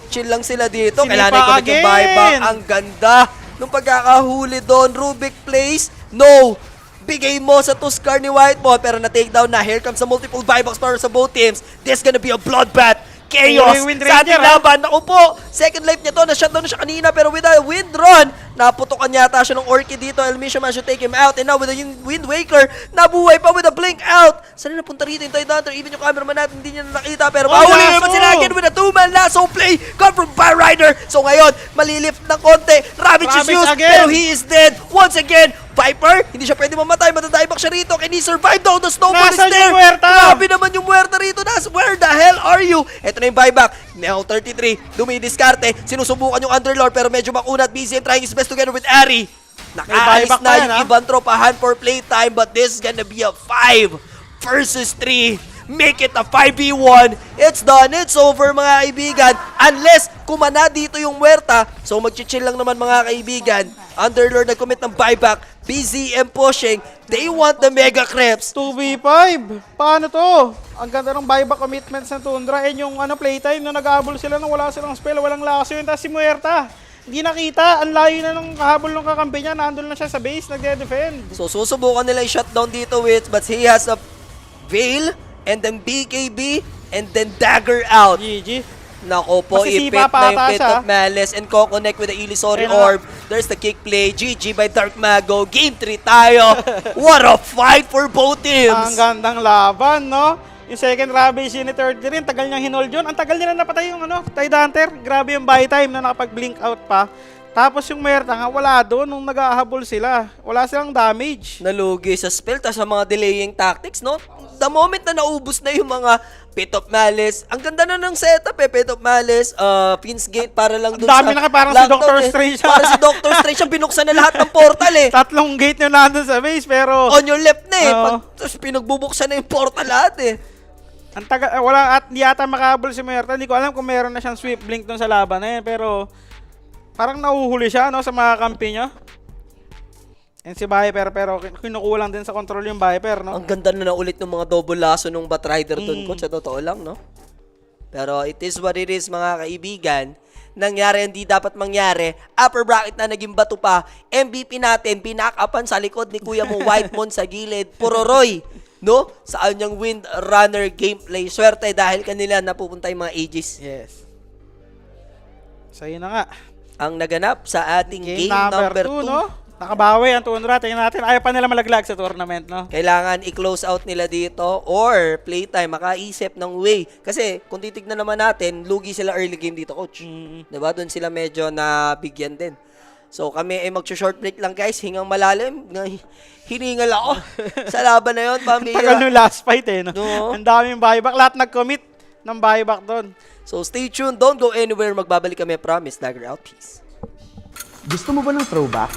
chill lang sila dito. Sinipa Kailangan i-commit yung again. buyback. Ang ganda nung pagkakahuli doon. Rubik plays. No! Bigay mo sa Tuskar ni Whitemon pero na-take down na. Here comes the multiple buybacks para sa both teams. This gonna be a bloodbath. Chaos Uri, Wind sa ating Ranger, laban. Naku po, second life niya to. Na-shutdown na siya kanina pero with a wind run, naputokan yata siya ng Orchid dito. Elmisha Man should take him out. And now with the Wind Waker, nabuhay pa with a blink out. Saan na napunta rito yung Tide Hunter? Even yung cameraman natin hindi niya nakita. Pero mahuli Lasso! naman sila again with a two-man lasso play. Come from Bar Rider. So ngayon, malilift ng konti. Ravage is Ravage used again. pero he is dead. Once again, Viper, hindi siya pwede mamatay. Matadieback siya rito. Can he survive though? The snowball is Nasaan there. yung Muerta? Grabe naman yung Muerta rito. Where the hell are you? Ito na yung buyback. Now 33, dumidiskarte. Sinusubukan yung Underlord pero medyo makunat. BZM trying his best together with Ari. Nakaalis buyback na pa yan, yung ha? ibang tropahan for playtime but this is gonna be a 5 versus 3. Make it a 5v1. It's done. It's over mga kaibigan. Unless kumana dito yung Muerta. So mag-chill lang naman mga kaibigan. Underlord nag-commit ng buyback. BZM pushing. They want the Mega Creeps. 2v5. Paano to? Ang ganda ng buyback commitments ng Tundra. And yung playtime na nag-aabol sila nang wala silang spell, walang laso yun. Tapos si Muerta, hindi nakita. Ang layo na ng kahabol ng kakampi niya. Nandun na siya sa base, nagde-defend. So susubukan nila i-shutdown dito with but he has a Veil and then BKB and then Dagger out. GG. Nako po, Masisipa ipit pa na yung ata Pit siya. of Malice and co-connect with the Illusory Ayun na nga. Orb. There's the kick play. GG by Dark Mago. Game 3 tayo. What a fight for both Ang teams. gandang laban, no? Yung second Ravage yun ni third rin, tagal niyang hinold yun. Ang tagal nila napatay yung Tide Hunter. Grabe yung buy time na nakapag-blink out pa. Tapos yung Muerta nga, wala doon nung nag-ahabol sila. Wala silang damage. Nalugi sa spell tas sa mga delaying tactics, no? The moment na naubos na yung mga Pit of Malice, ang ganda na ng setup Pit of Malice, Fiend's Gate para lang dun Ang dami na parang si lockdown, Doctor Strange. Para si Doctor Strange, ang binuksan na lahat ng portal eh. Tatlong gate na nandun sa base, pero On your left na eh. Oo. Tapos pinagbubuksan na yung portal lahat eh. ang taga, wala at di yata makahabol si Muerta. Hindi ko alam kung meron na siyang sweep blink dun sa laban na yun, pero parang nahuhuli siya sa mga kampi niya. And si Viper, pero kinukulang din sa control yung Viper, no? Ang ganda na ulit ng mga double lasso nung Bat Rider dun, coach. Sa totoo lang, no? Pero it is what it is, mga kaibigan. Nangyari, hindi dapat mangyari. Upper bracket na naging bato pa. MVP natin, pinakapan sa likod ni Kuya mo, Whitemon sa gilid. Puroroy, no? Sa kanyang Wind Runner gameplay. Swerte dahil kanila napupunta yung mga Aegis. Yes. So yun na nga. Ang naganap sa ating game number 2. no? Nakabawi ang Tundra. Tingnan natin. Ayaw pa nila malaglag sa tournament, no? Kailangan i-close out nila dito or playtime, makaisip ng way. Kasi kung titignan naman natin, lugi sila early game dito, coach. Diba? Doon sila medyo nabigyan din. So kami ay mag-short break lang, guys. Hingang malalim. Hiningal ako sa laban na yun, Tagal pamilya. nung last fight, eh, no? No. Ang daming buyback. Lahat nag-commit ng buyback doon. So stay tuned. Don't go anywhere. Magbabalik kami. Promise. Dagger out. Peace. Gusto mo ba ng throwback?